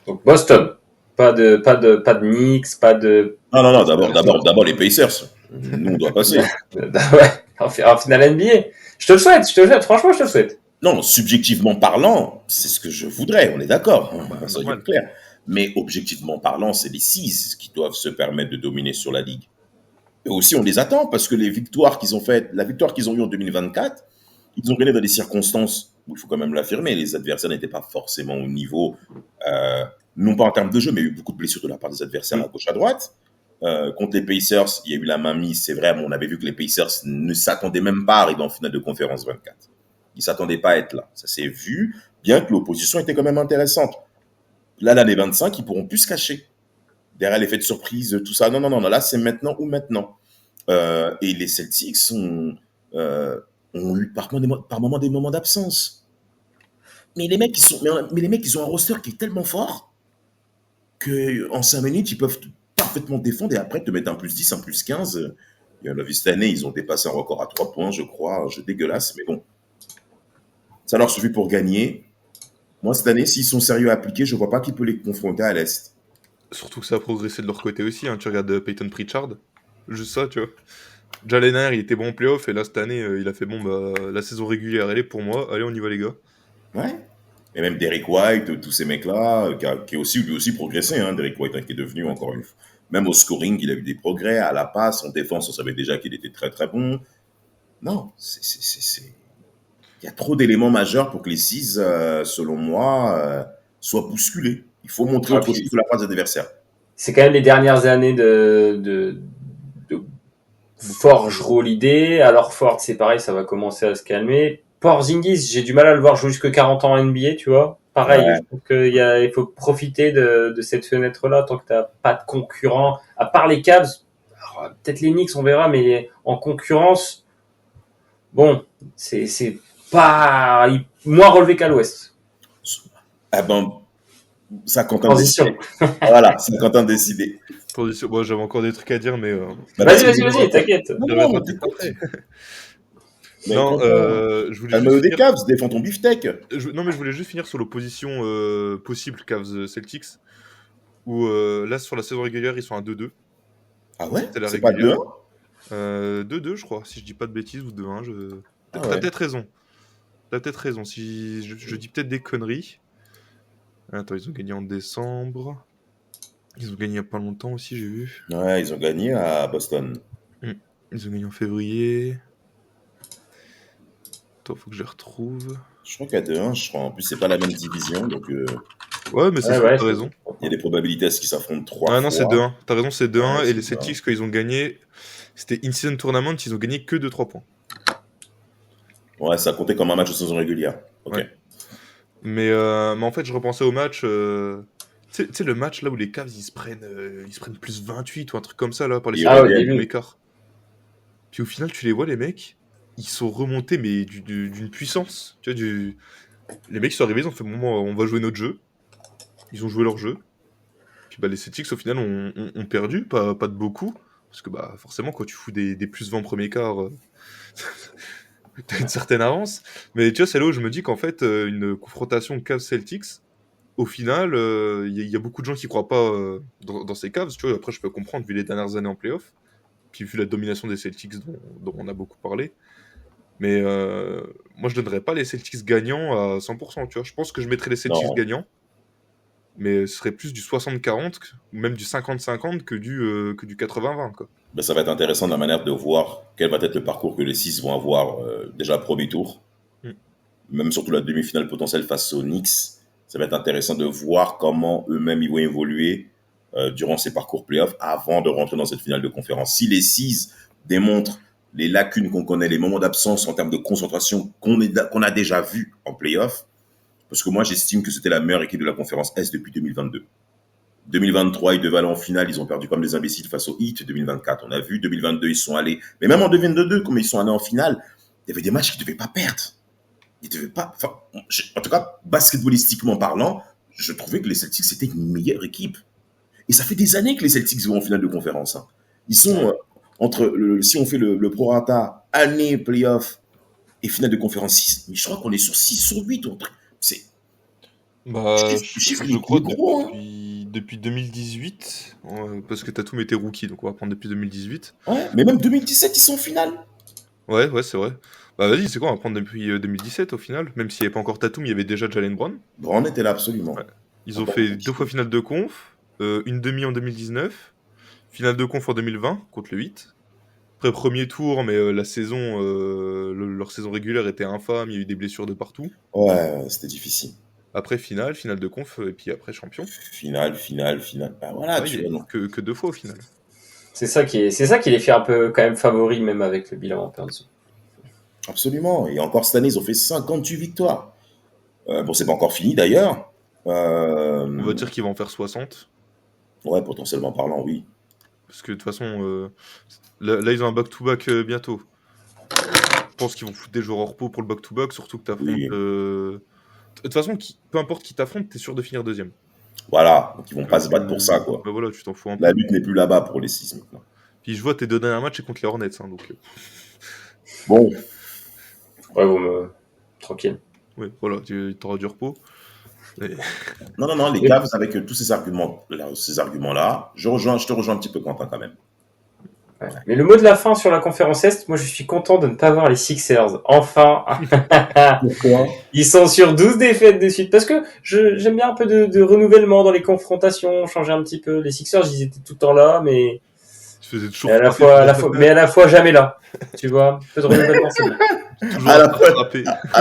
Donc Boston, pas de Knicks, pas de. Non, d'abord les Pacers. Nous, on doit passer. Ouais, en finale NBA. Je te le souhaite, franchement, je te le souhaite. Non, subjectivement parlant, c'est ce que je voudrais, on est d'accord, ça normal. est clair. Mais objectivement parlant, c'est les 6 qui doivent se permettre de dominer sur la ligue. Et aussi, on les attend parce que les victoires qu'ils ont faites, la victoire qu'ils ont eue en 2024, ils ont gagné dans des circonstances où il faut quand même l'affirmer, les adversaires n'étaient pas forcément au niveau, non pas en termes de jeu, mais il y a eu beaucoup de blessures de la part des adversaires à gauche, à droite. Contre les Pacers, il y a eu la main mise, c'est vrai, mais on avait vu que les Pacers ne s'attendaient même pas à arriver en finale de conférence 24. Ils ne s'attendaient pas à être là. Ça s'est vu, bien que l'opposition était quand même intéressante. Là, l'année 25, ils pourront plus se cacher derrière l'effet de surprise, tout ça. Non, là, c'est maintenant ou maintenant. Et les Celtics ont eu par moment des moments d'absence. Mais les mecs, ils ont un roster qui est tellement fort qu'en 5 minutes, ils peuvent parfaitement défendre et après te mettre un plus 10, un plus 15. Il y en a vu cette année, ils ont dépassé un record à 3 points, je crois. Un jeu dégueulasse, mais bon. Ça leur suffit pour gagner. Moi, cette année, s'ils sont sérieux à appliquer, je ne vois pas qui peut les confronter à l'Est. Surtout que ça a progressé de leur côté aussi. Hein. Tu regardes Peyton Pritchard, juste ça, tu vois. Jalen Hurts, il était bon en playoff, et là, cette année, il a fait la saison régulière, elle est pour moi. Allez, on y va, les gars. Ouais. Et même Derrick White, tous ces mecs-là, qui a aussi, lui aussi progressé, hein, Derrick White, qui est devenu encore une fois. Même au scoring, il a eu des progrès. À la passe, en défense, on savait déjà qu'il était très, très bon. Non, il y a trop d'éléments majeurs pour que les 6, selon moi, soient bousculés. Il faut montrer autre chose que la part des adversaires. C'est quand même les dernières années de Forge Holiday. Alors Ford, c'est pareil, ça va commencer à se calmer. Porzingis, j'ai du mal à le voir jouer jusque 40 ans en NBA, tu vois. Pareil, je trouve il faut profiter de cette fenêtre-là tant que t'as pas de concurrent. À part les Cavs, alors, peut-être les Knicks, on verra, mais en concurrence, bon, c'est pas moins relevé qu'à l'Ouest. Ah ben, ça Quentin Transition. Voilà, c'est Quentin décidé. Transition. Bon, j'avais encore des trucs à dire, mais. Vas-y, t'inquiète. Non, je voulais juste des Cavs, défends ton beefsteak. Non, mais je voulais juste finir sur l'opposition possible Cavs-Celtics, où là, sur la saison régulière, ils sont à 2-2. Ah ouais, c'est pas 2-1 2-2, je crois, si je dis pas de bêtises, ou 2-1. T'as peut-être raison. Si je dis peut-être des conneries. Attends, ils ont gagné en décembre. Ils ont gagné il y a pas longtemps aussi, j'ai vu. Ouais, ils ont gagné à Boston. Ils ont gagné en février. Attends, faut que je les retrouve. Je crois qu'à 2-1, je crois. En plus, c'est pas la même division, donc... Ouais, mais t'as raison. Il y a des probabilités à ce qu'ils s'affrontent 3 fois. Ah non, c'est 2-1. T'as raison, c'est 2-1. Et les Celtics, quand ils ont gagné, c'était In-Season Tournament, ils ont gagné que de 3 points. Ouais, ça comptait comme un match de saison régulière. Ok. Ouais. Mais en fait, je repensais au match... Tu sais, le match là où les Cavs ils se prennent plus 28 ou un truc comme ça là par les écarts. Puis au final, tu les vois, les mecs, ils sont remontés, mais d'une puissance. Tu vois, les mecs sont arrivés, ils ont fait moment, on va jouer notre jeu. Ils ont joué leur jeu. Puis les Celtics, au final, ont perdu, pas de beaucoup. Parce que forcément, quand tu fous des plus 20 premiers quarts, t'as une certaine avance. Mais tu vois, c'est là où je me dis qu'en fait, une confrontation Cavs-Celtics, au final, il y a beaucoup de gens qui croient pas dans ces Cavs. Tu vois, après, je peux comprendre, vu les dernières années en playoff. Puis vu la domination des Celtics dont on a beaucoup parlé. Mais moi, je donnerais pas les Celtics gagnants à 100%. Tu vois. Je pense que je mettrais les Celtics gagnants. Mais ce serait plus du 60-40, ou même du 50-50 que du 80-20. Quoi. Ben, ça va être intéressant de la manière de voir quel va être le parcours que les 6 vont avoir déjà au premier tour. Même surtout la demi-finale potentielle face aux Knicks. Ça va être intéressant de voir comment eux-mêmes ils vont évoluer durant ces parcours playoffs avant de rentrer dans cette finale de conférence. Si les 6 démontrent les lacunes qu'on connaît, les moments d'absence en termes de concentration qu'on a déjà vu en play-off. Parce que moi, j'estime que c'était la meilleure équipe de la conférence Est depuis 2022. 2023, ils devaient aller en finale, ils ont perdu comme des imbéciles face au Heat. 2024, on a vu. 2022, ils sont allés. Mais même en 2022, comme ils sont allés en finale, il y avait des matchs qu'ils ne devaient pas perdre. Ils devaient pas. Enfin, en tout cas, basketballistiquement parlant, je trouvais que les Celtics c'était une meilleure équipe. Et ça fait des années que les Celtics vont en finale de conférence. Hein. Ils sont si on fait le prorata année playoff et finale de conférence 6, mais je crois qu'on est sur 6 sur 8. C'est. Je crois depuis 2018, parce que Tatum était rookie, donc on va prendre depuis 2018. Ouais, mais même 2017, ils sont en finale. Ouais, c'est vrai. Bah vas-y, c'est quoi, on va prendre depuis 2017 au final. Même s'il n'y avait pas encore Tatum, il y avait déjà Jalen Brown. Brown était là, absolument. Ouais. Ils ont fait 2 fois finale de conf, une demi en 2019, finale de conf en 2020 contre le 8. Après, premier tour, mais la saison, leur saison régulière était infâme, il y a eu des blessures de partout. Ouais, c'était difficile. Après, finale de conf, et puis après, champion. Finale. Bah voilà, tu vois. Que 2 fois au final. C'est ça qui les fait un peu quand même favoris, même avec le bilan en perdu. Absolument. Et encore cette année, ils ont fait 58 victoires. Bon, c'est pas encore fini d'ailleurs. On va dire qu'ils vont en faire 60. Ouais, potentiellement parlant, oui. Parce que de toute façon, là, ils ont un back-to-back bientôt. Je pense qu'ils vont foutre des joueurs en repos pour le back-to-back, surtout que t'affrontes... Oui. De toute façon, peu importe qui t'affronte, t'es sûr de finir deuxième. Voilà, donc ils vont pas se battre pour ça, quoi. Bah voilà, tu t'en fous un peu. La lutte n'est plus là-bas pour les 6 maintenant. Puis je vois tes 2 derniers matchs, c'est contre les Hornets, hein, donc... Bon. Ouais, bon, tranquille. Oui, voilà, t'auras du repos. Et... Non, les Cavs, avec tous ces arguments-là, je te rejoins un petit peu, Quentin, quand même. Ouais. Mais le mot de la fin sur la conférence Est, moi je suis content de ne pas voir les Sixers. Enfin. Pourquoi ? Ils sont sur 12 défaites de suite. Parce que j'aime bien un peu de renouvellement dans les confrontations, changer un petit peu. Les Sixers, ils étaient tout le temps là, mais... toujours à la fois jamais là. Tu vois, un peu de renouvellement, c'est bien. À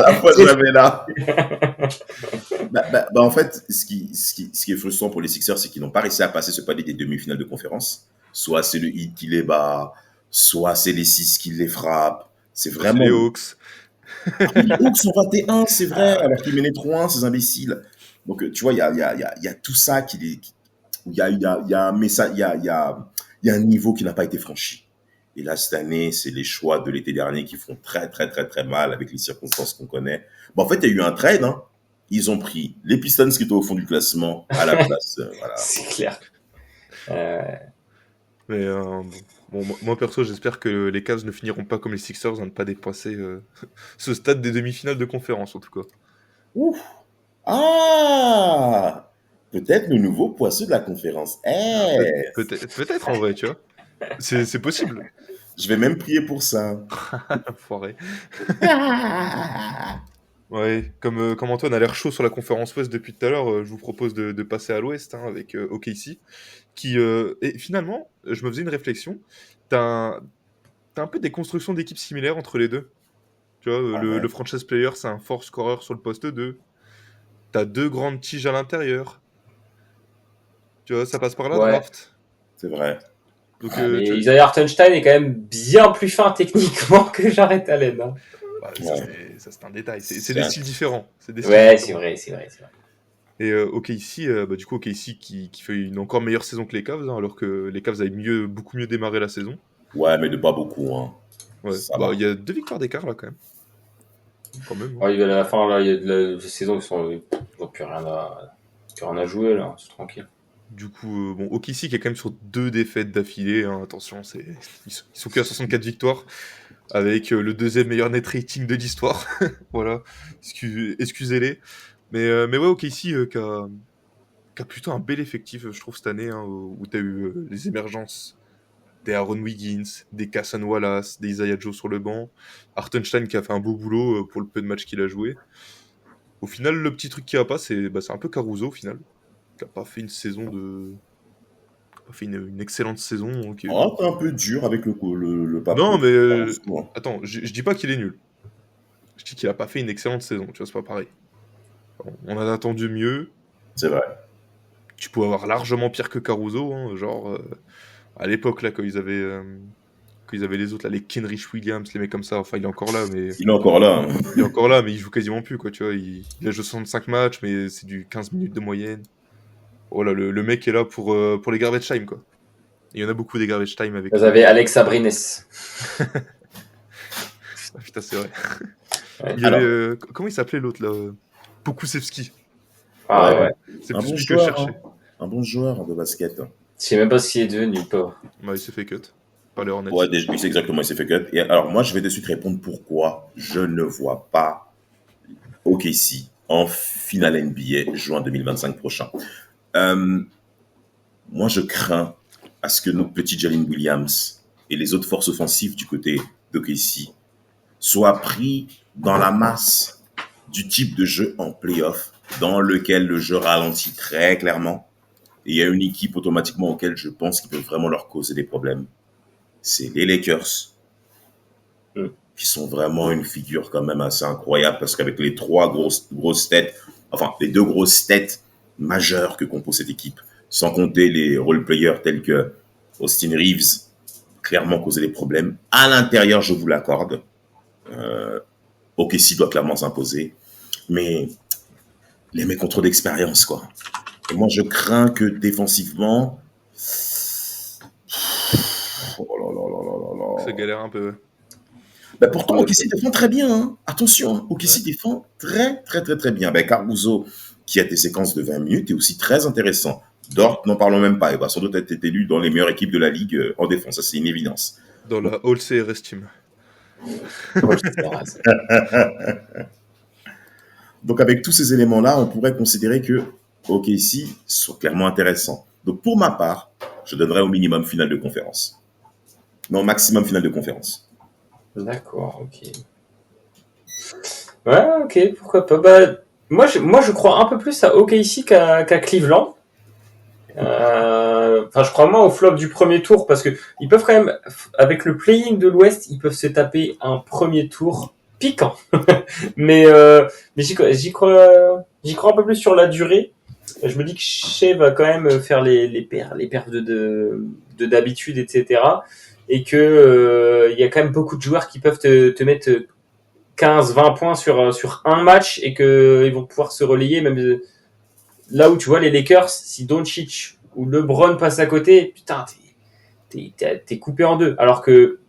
la fois jamais là. En fait, ce qui est frustrant pour les Sixers, c'est qu'ils n'ont pas réussi à passer ce palier des demi-finales de conférence. Soit c'est le Heat qui les bat, soit c'est les 6 qui les frappent. C'est vraiment... les Hawks. Les Hawks sont 21, c'est vrai, alors qu'ils menaient 3-1, ces imbéciles. Donc, tu vois, il y a tout ça il y a un niveau qui n'a pas été franchi. Et là, cette année, c'est les choix de l'été dernier qui font très, très, très, très mal avec les circonstances qu'on connaît. Bon, en fait, il y a eu un trade, hein. Ils ont pris les Pistons qui étaient au fond du classement à la place. Voilà. C'est clair. Mais moi perso, j'espère que les Cavs ne finiront pas comme les Sixers à ne pas dépasser ce stade des demi-finales de conférence, en tout cas. Ouf. Ah, peut-être le nouveau poisseux de la conférence. Peut-être en vrai, tu vois. C'est possible. Je vais même prier pour ça. Foiré. Ouais, comme Antoine a l'air chaud sur la conférence Ouest depuis tout à l'heure, je vous propose de passer à l'Ouest avec OKC. Et finalement, je me faisais une réflexion. T'as un peu des constructions d'équipes similaires entre les deux. Tu vois, le franchise player, c'est un fort scoreur sur le poste 2. T'as 2 grandes tiges à l'intérieur. Tu vois, ça passe par là, draft. C'est vrai. Donc, Isaiah Hartenstein est quand même bien plus fin techniquement que Jarrett Allen. Hein. Ça, c'est un détail. C'est des styles différents. C'est vrai. Et OKC, du coup, OKC qui fait une encore meilleure saison que les Cavs, hein, alors que les Cavs avaient beaucoup mieux démarré la saison. Ouais, mais de pas beaucoup. Hein. Ouais. Il y a 2 victoires d'écart là quand même. Hein. À la fin, là, il y a de la saison, ils n'ont plus rien à jouer là, c'est tranquille. Du coup, OKC qui est quand même sur 2 défaites d'affilée. Hein, attention, ils sont qu'à 64 victoires. Avec le 2e meilleur net rating de l'histoire. Voilà, excusez-les. Mais ouais, OKC qui a plutôt un bel effectif, je trouve, cette année, hein, où tu as eu les émergences des Aaron Wiggins, des Cason Wallace, des Isaiah Joe sur le banc, Hartenstein qui a fait un beau boulot pour le peu de matchs qu'il a joué. Au final, le petit truc qui va pas, c'est un peu Caruso, au final, qui a pas fait une saison de... fait une excellente saison. T'es un peu dur avec le papier. Non, mais attends, je dis pas qu'il est nul. Je dis qu'il a pas fait une excellente saison, tu vois, c'est pas pareil. On a attendu mieux. C'est vrai. Tu pouvais avoir largement pire que Caruso, hein, genre à l'époque là quand ils avaient qu'ils avaient les autres, là, les Kenrich Williams, les mecs comme ça. Enfin, il est encore là, mais Il est encore là. Hein. il est encore là, mais il joue quasiment plus, quoi. Tu vois, il a joué 65 matchs, mais c'est du 15 minutes de moyenne. Voilà, le mec est là pour les garbage time, quoi. Il y en a beaucoup des garbage time avec. Vous avez Alex Abrines. Ah, putain, c'est vrai. Ouais. Il y avait, comment il s'appelait l'autre là Pokusevski. Ah ouais. C'est Un plus bon lui que je joueur. cherchais. Hein. Un bon joueur de basket. Je sais même pas ce qu'il est devenu, pauvre. Bah, il s'est fait cut par les Hornets. Ouais, déjà, c'est exactement, il s'est fait cut. Et alors, moi, je vais de suite répondre pourquoi je ne vois pas OKC en finale NBA juin 2025 prochain. Moi, je crains à ce que notre petit Jalen Williams et les autres forces offensives du côté d'OKC soient pris dans la masse du type de jeu en playoff dans lequel le jeu ralentit très clairement. Et il y a une équipe automatiquement auquel je pense qu'ils peuvent vraiment leur causer des problèmes. C'est les Lakers, qui sont vraiment une figure quand même assez incroyable parce qu'avec les trois grosses têtes, enfin les deux grosses têtes majeures que compose cette équipe, sans compter les role-players tels que Austin Reeves, clairement causer des problèmes. À l'intérieur, je vous l'accorde, OKC doit clairement s'imposer, mais les mecs ont trop d'expérience, quoi. Et moi, je crains que défensivement, Ça galère un peu. Ben pourtant, OKC défend très bien. Hein. Attention, OKC défend très bien. Ben, Caruso, qui a des séquences de 20 minutes, est aussi très intéressant. Dort, n'en parlons même pas. Il va sans doute être élu dans les meilleures équipes de la Ligue en défense. Ça, c'est une évidence. Dans la All CRS Team. Donc, avec tous ces éléments-là, on pourrait considérer que OKC sont clairement intéressants. Donc, pour ma part, je donnerais au minimum finale de conférence. Non, maximum finale de conférence. D'accord, ok. Ouais, ok, pourquoi pas. Bah, moi, je crois un peu plus à OKC qu'à Cleveland. Enfin, je crois moins au flop du premier tour parce que ils peuvent quand même, avec le play-in de l'Ouest, ils peuvent se taper un premier tour piquant. mais j'y crois un peu plus sur la durée. Je me dis que Shea va quand même faire les perfs de d'habitude, etc. Et que il y a quand même beaucoup de joueurs qui peuvent te mettre 15-20 points sur un match et que ils vont pouvoir se relayer même là où tu vois les Lakers, si Doncic ou LeBron passent à côté, putain, t'es coupé en deux. Alors que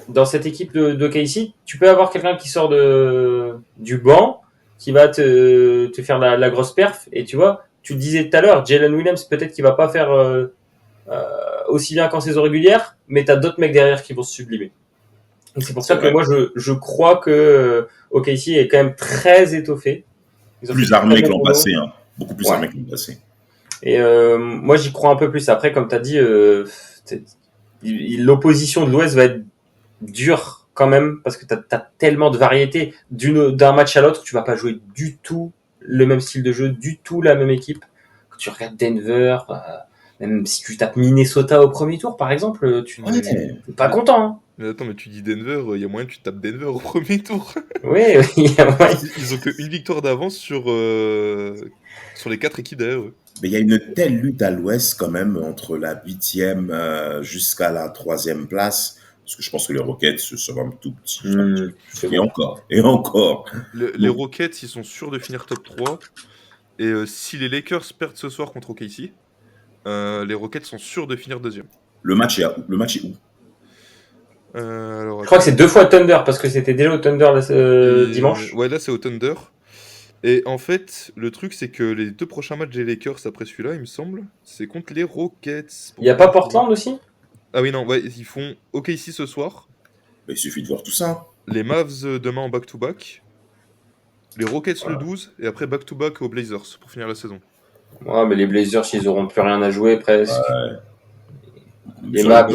dans cette équipe de KC, tu peux avoir quelqu'un qui sort du banc, qui va te faire la grosse perf. Et tu vois, tu le disais tout à l'heure, Jalen Williams, peut-être qu'il va pas faire aussi bien qu'en saison régulière, mais t'as d'autres mecs derrière qui vont se sublimer. Donc c'est pour ça que moi, je crois que OKC est quand même très étoffé. Plus armé que l'an passé, hein. Beaucoup plus armé que l'an passé. Et moi, j'y crois un peu plus. Après, comme tu as dit, l'opposition de l'Ouest va être dure quand même parce que tu as tellement de variété. D'un match à l'autre, tu vas pas jouer du tout le même style de jeu, du tout la même équipe. Quand tu regardes Denver, même si tu tapes Minnesota au premier tour, par exemple, tu n'es pas content. Hein. Mais attends, mais tu dis Denver, il y a moyen que tu tapes Denver au premier tour. Oui, il y a moyen. Ils ont qu'une victoire d'avance sur les 4 équipes derrière eux. Mais il y a une telle lutte à l'Ouest quand même entre la 8e jusqu'à la 3e place. Parce que je pense que les Rockets, ça va un tout petit. Et encore. Les Rockets, ils sont sûrs de finir top 3. Et si les Lakers perdent ce soir contre OKC, les Rockets sont sûrs de finir deuxième. Le match est où je crois que c'est 2 fois Thunder parce que c'était déjà au Thunder dimanche. Ouais, là c'est au Thunder. Et en fait, le truc c'est que les 2 prochains matchs des Lakers après celui-là, il me semble, c'est contre les Rockets. Il n'y a pas Portland aussi ? Ah oui, non, ouais, ils font OKC ce soir. Il suffit de voir tout ça. Les Mavs demain en back-to-back. Les Rockets le 12 et après back-to-back aux Blazers pour finir la saison. Ouais, mais les Blazers, ils auront plus rien à jouer presque. Ouais. Les Mavs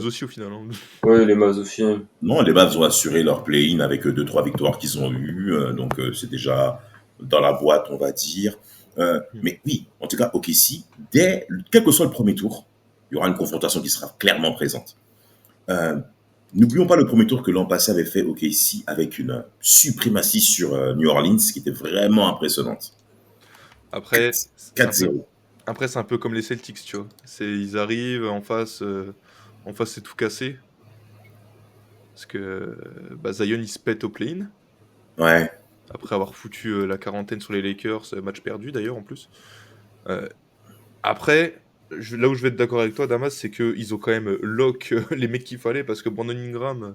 aussi au final. Hein. Oui, les Mavs aussi. Non, les Mavs ont assuré leur play-in avec 2-3 victoires qu'ils ont eues. Donc, c'est déjà dans la boîte, on va dire. Mais oui, en tout cas, OKC, quel que soit le premier tour, il y aura une confrontation qui sera clairement présente. N'oublions pas le premier tour que l'an passé avait fait OKC avec une suprématie sur New Orleans qui était vraiment impressionnante. Après, 4-0. Après, c'est un peu comme les Celtics, tu vois. Ils arrivent, en face c'est tout cassé. Parce que Zion, il se pète au play-in. Ouais. Après avoir foutu la quarantaine sur les Lakers, match perdu d'ailleurs en plus. Après, là où je vais être d'accord avec toi, Damas, c'est qu'ils ont quand même lock les mecs qu'il fallait, parce que Brandon Ingram,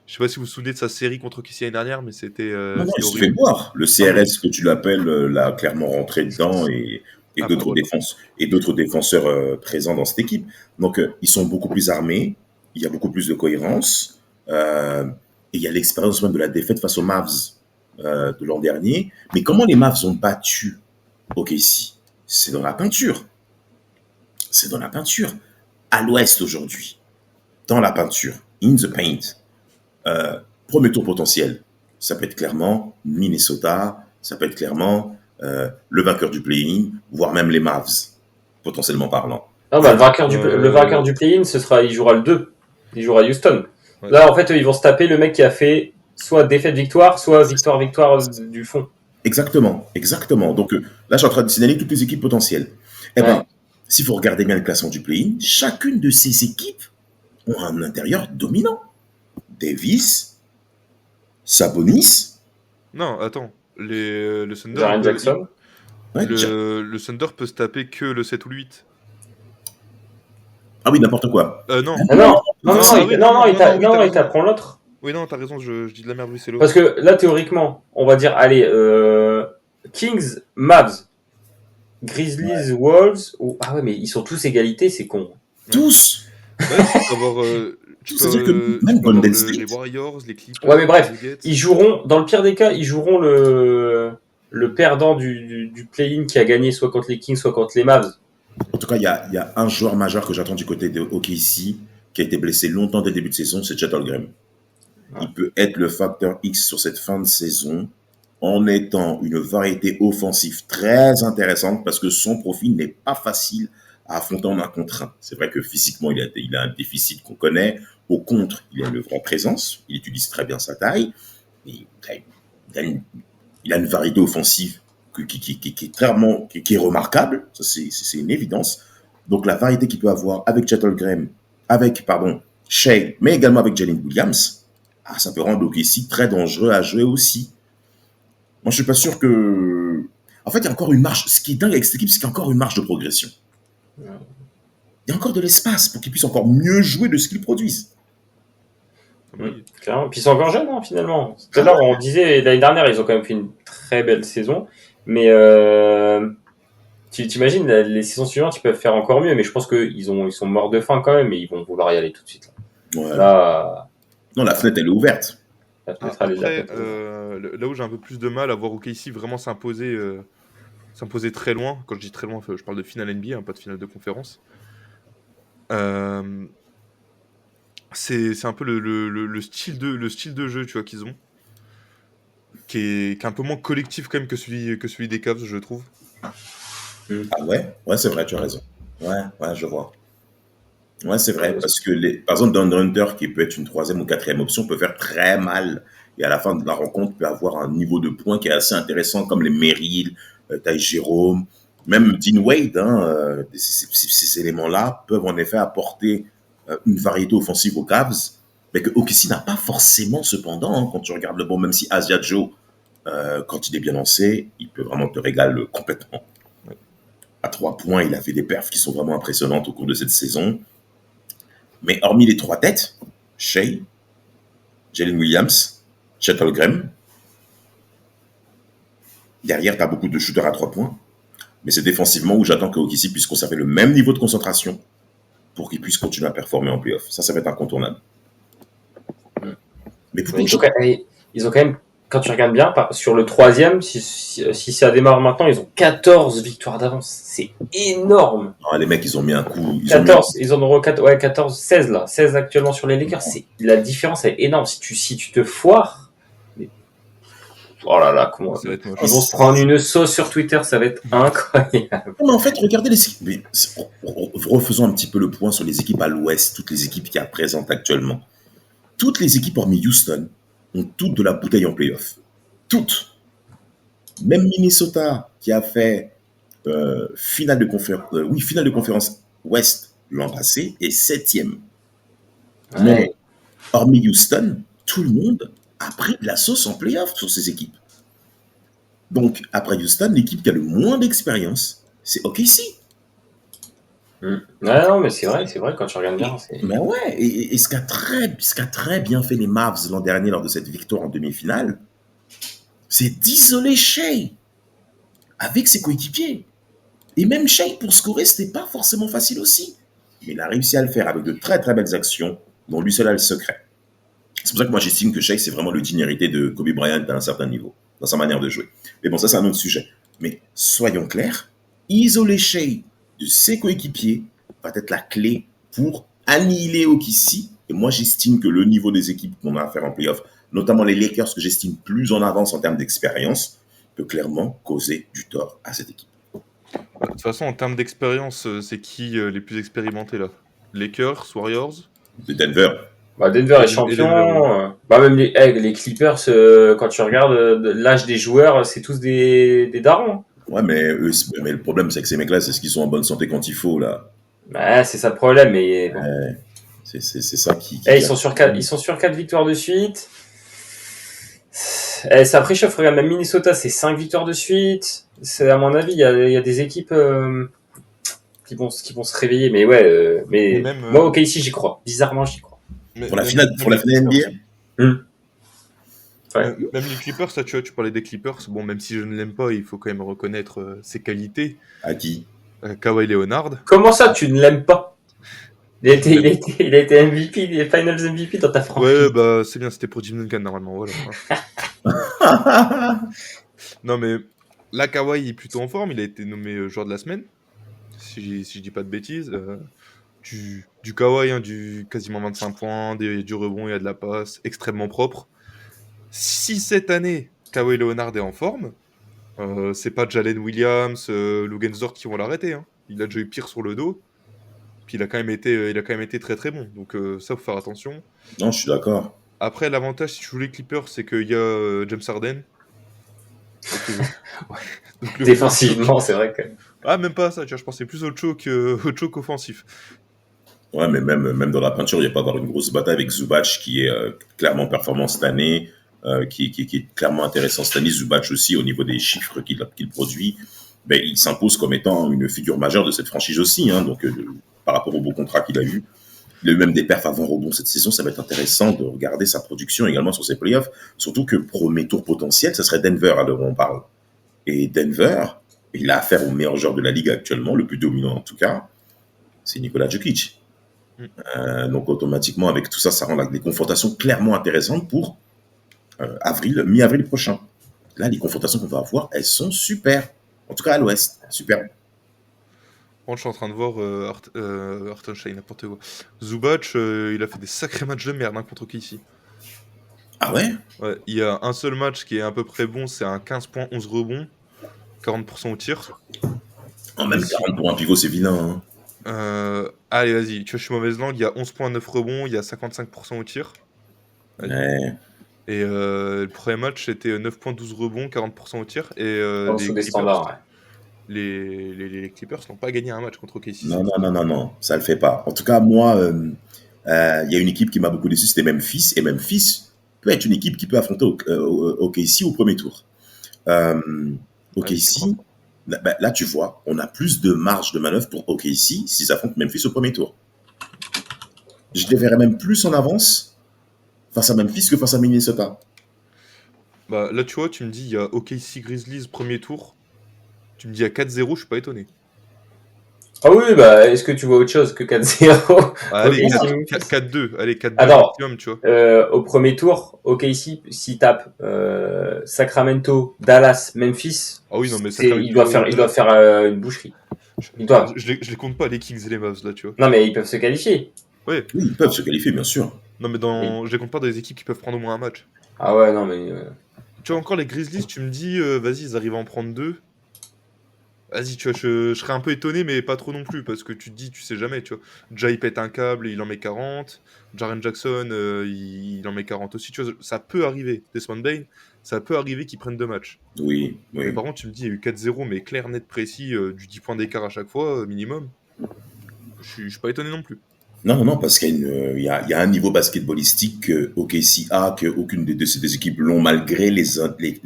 je sais pas si vous vous souvenez de sa série contre Kessie l'année dernière, mais c'était Non, il se horrible. fait boire. Le CRS, que tu l'appelles, l'a clairement rentré dedans et d'autres défenseurs présents dans cette équipe. Donc, ils sont beaucoup plus armés, il y a beaucoup plus de cohérence, et il y a l'expérience même de la défaite face aux Mavs de l'an dernier. Mais comment les Mavs ont battu OKC? C'est dans la peinture. C'est dans la peinture. À l'ouest aujourd'hui, dans la peinture, in the paint, premier tour potentiel. Ça peut être clairement Minnesota, ça peut être clairement le vainqueur du play-in, voire même les Mavs, potentiellement parlant. Non, le vainqueur du play-in, il jouera le 2. Il jouera Houston. Ouais. Là, en fait, ils vont se taper le mec qui a fait soit défaite-victoire, soit victoire-victoire du fond. Exactement. Donc là, je suis en train de signaler toutes les équipes potentielles. Eh bien, s'il faut regarder bien le classement du play-in, chacune de ces équipes ont un intérieur dominant. Davis, Sabonis. Non, attends. Le Thunder. Jaren Jackson. Le Thunder peut se taper que le 7 ou le 8. Ah oui, n'importe quoi. Non. Il t'apprend l'autre. Oui, non, t'as raison, je dis de la merde, oui, c'est l'autre. Parce que là, théoriquement, on va dire, allez, Kings, Mavs, Grizzlies, Wolves. Ah ouais, mais ils sont tous égalités, c'est con. Tous. Ouais, tu peux avoir. C'est-à-dire que même Golden State. Les Warriors, les Clippers. Ouais, mais bref, ils joueront, dans le pire des cas, ils joueront le perdant du play-in qui a gagné soit contre les Kings, soit contre les Mavs. En tout cas, il y a un joueur majeur que j'attends du côté de OKC qui a été blessé longtemps dès le début de saison, c'est Chet Holmgren. Il peut être le facteur X sur cette fin de saison en étant une variété offensive très intéressante parce que son profil n'est pas facile à affronter en 1 contre 1. C'est vrai que physiquement, il a un déficit qu'on connaît. Au contre, il a une vraie présence. Il utilise très bien sa taille. Il a une variété offensive qui est remarquable. Ça, c'est une évidence. Donc, la variété qu'il peut avoir avec Chet Holmgren, avec Shai, mais également avec Jalen Williams, ça peut rendre OKC très dangereux à jouer aussi. Moi, je suis pas sûr que... En fait, il y a encore une marge... Ce qui est dingue avec cette équipe, c'est qu'il y a encore une marge de progression. Il y a encore de l'espace pour qu'ils puissent encore mieux jouer de ce qu'ils produisent. Oui, clairement. Puis ils sont encore jeunes, hein, finalement. Tout à l'heure, on disait, l'année dernière, ils ont quand même fait une très belle saison. Mais tu t'imagines, les saisons suivantes, ils peuvent faire encore mieux. Mais je pense qu'ils sont morts de faim quand même et ils vont vouloir y aller tout de suite. Ouais. Là... Non, la fenêtre, elle est ouverte. Après, là où j'ai un peu plus de mal à voir OKC vraiment s'imposer très loin, quand je dis très loin, je parle de finale NBA, pas de finale de conférence, c'est un peu le style de jeu, tu vois, qu'ils ont, qui est un peu moins collectif quand même que celui des Cavs, je trouve. Ah ouais, c'est vrai, tu as raison. Ouais, je vois. Ouais, c'est vrai, parce que par exemple, Don Hunter, qui peut être une 3e ou 4e option, peut faire très mal. Et à la fin de la rencontre, peut avoir un niveau de points qui est assez intéressant, comme les Merrill, Ty Jerome, même Dean Wade. Ces éléments-là peuvent en effet apporter une variété offensive aux Cavs, mais que OKC n'a pas forcément cependant, quand tu regardes le bon, même si Asia Joe, quand il est bien lancé, il peut vraiment te régaler complètement. Ouais. À 3 points, il a fait des perfs qui sont vraiment impressionnantes au cours de cette saison. Mais hormis les 3 têtes, Shai, Jalen Williams, Chet Holmgren, derrière, tu as beaucoup de shooters à 3 points. Mais c'est défensivement où j'attends que OKC puisse conserver le même niveau de concentration pour qu'ils puissent continuer à performer en playoff. Ça va être incontournable. Mais ils ont quand même, quand tu regardes bien, sur le 3e, si ça démarre maintenant, ils ont 14 victoires d'avance. C'est énorme. Non, les mecs, ils ont mis un coup. Ils en auront 14, 16 là. 16 actuellement sur les Lakers. La différence est énorme. Si tu te foires, oh là là, comment ils vont se prendre une sauce sur Twitter, ça va être incroyable. Non, mais en fait, regardez les équipes. Refaisons un petit peu le point sur les équipes à l'ouest, toutes les équipes qui présentent actuellement. Toutes les équipes, hormis Houston, ont toutes de la bouteille en playoff. Toutes. Même Minnesota, qui a fait finale de conférence ouest l'an passé, est 7e. Ouais. hormis Houston, tout le monde a pris de la sauce en playoff sur ces équipes. Donc, après Houston, l'équipe qui a le moins d'expérience, c'est OKC. Non, mais c'est vrai, quand tu regardes bien. Mais ouais, et ce qu'a très bien fait les Mavs l'an dernier lors de cette victoire en demi-finale, c'est d'isoler Shai avec ses coéquipiers. Et même Shai, pour scorer, c'était pas forcément facile aussi. Mais il a réussi à le faire avec de très très belles actions dont lui seul a le secret. C'est pour ça que moi j'estime que Shai, c'est vraiment le digne héritier de Kobe Bryant à un certain niveau, dans sa manière de jouer. Mais bon, ça c'est un autre sujet. Mais soyons clairs, isoler Shai de ses coéquipiers va être la clé pour annihiler OKC. Et moi j'estime que le niveau des équipes qu'on a à faire en playoff, notamment les Lakers que j'estime plus en avance en termes d'expérience, peut clairement causer du tort à cette équipe. De toute façon, en termes d'expérience, c'est qui les plus expérimentés là? Lakers, Warriors? De Denver. Denver est champion. Même les Clippers, quand tu regardes l'âge des joueurs, c'est tous des darons. Ouais, mais le problème, c'est que ces mecs-là, c'est ce qu'ils sont en bonne santé quand il faut, là. C'est ça le problème. Mais bon. C'est ça qui ils sont sur 4 victoires de suite. Ça préchauffe. Regarde, même Minnesota, c'est 5 victoires de suite. À mon avis, il y a des équipes qui vont se réveiller. Mais ouais, moi, OKC, j'y crois. Bizarrement, j'y crois. Pour la finale NBA. Ouais. Même les Clippers, ça, tu parlais des Clippers. Bon, même si je ne l'aime pas, il faut quand même reconnaître ses qualités. À qui? Kawhi Leonard. Comment ça, tu ne l'aimes pas? Il a été MVP, les Finals MVP dans ta franchise. Ouais, c'est bien, c'était pour Jim Duncan normalement, voilà. Non, mais là, Kawhi est plutôt en forme. Il a été nommé joueur de la semaine, si je dis pas de bêtises. Du Kawhi, du quasiment 25 points, du rebond, il y a de la passe, extrêmement propre. Si cette année, Kawhi Leonard est en forme, c'est pas Jalen Williams, Lugensdorf qui vont l'arrêter. Hein. Il a déjà eu pire sur le dos. Puis il a quand même été très très bon. Donc ça, faut faire attention. Non, je suis d'accord. Après, l'avantage, si tu joues les Clippers, c'est qu'il y a James Harden. Donc, défensivement, c'est vrai que... Ah, même pas ça, tu vois, je pensais plus au choke offensif. Ouais, mais même dans la peinture, il n'y a pas avoir une grosse bataille avec Zubac qui est clairement performant cette année, qui est clairement intéressant cette année. Zubac aussi, au niveau des chiffres qu'il produit, il s'impose comme étant une figure majeure de cette franchise aussi. Hein, donc, par rapport au beau contrat qu'il a eu, il a eu même des perfs avant rebond cette saison. Ça va être intéressant de regarder sa production également sur ses playoffs. Surtout que premier tour potentiel, ça serait Denver à l'heure où on parle. Et Denver, il a affaire au meilleur joueur de la ligue actuellement, le plus dominant en tout cas, c'est Nikola Jokic. Donc automatiquement, avec tout ça, ça rend des confrontations clairement intéressantes pour mi-avril prochain. Là, les confrontations qu'on va avoir, elles sont super. En tout cas à l'ouest, super. Bon, je suis en train de voir Hartenstein, n'importe quoi. Zubac, il a fait des sacrés matchs de merde contre OKC. Ah ouais? Ouais, il y a un seul match qui est à peu près bon, c'est un 15 points, 11 rebonds, 40% au tir. Même 40 pour un pivot, c'est vilain. Hein. Allez, vas-y, tu vois, je suis mauvaise langue, il y a 11 points, 9 rebonds, il y a 55% au tir. Ouais. Et le premier match, c'était 9 points, 12 rebonds, 40% au tir. Et des standards, ouais. Les Clippers n'ont pas gagné un match contre OKC. Non, ça le fait pas. En tout cas, moi, il y a une équipe qui m'a beaucoup déçu, c'était Memphis. Et Memphis peut être une équipe qui peut affronter OKC au premier tour. OKC, là, tu vois, on a plus de marge de manœuvre pour OKC s'ils affrontent Memphis au premier tour. Je les verrais même plus en avance face à Memphis que face à Minnesota. Là, tu vois, tu me dis, il y a OKC Grizzlies premier tour. Tu me dis à 4-0, je suis pas étonné. Ah oui, est-ce que tu vois autre chose que 4-0? Allez, 4-2. Allez, 4-2 maximum, tu vois. Au premier tour, OKC, s'il tape Sacramento, Dallas, Memphis, oui, non, mais il doit faire une boucherie. Je les compte pas, les Kings et les Mavs, là, tu vois. Non, mais ils peuvent se qualifier. Ouais. Oui, ils peuvent se qualifier, bien sûr. Non, mais je les compte pas dans les équipes qui peuvent prendre au moins un match. Ah ouais, non, mais... Tu vois, encore les Grizzlies, tu me dis, vas-y, ils arrivent à en prendre 2. Vas-y, tu vois, je serais un peu étonné, mais pas trop non plus, parce que tu te dis, tu sais jamais, tu vois. Ja, il pète un câble, il en met 40. Jaren Jackson, il en met 40 aussi, tu vois. Ça peut arriver. Desmond Bane, ça peut arriver qu'ils prennent 2 matchs. Oui. Mais par contre, tu me dis, il y a eu 4-0, mais clair, net, précis, du 10 points d'écart à chaque fois, minimum. Je suis pas étonné non plus. Non, parce qu'il y a un niveau basketballistique que OKC a, que aucune des deux équipes l'ont, malgré les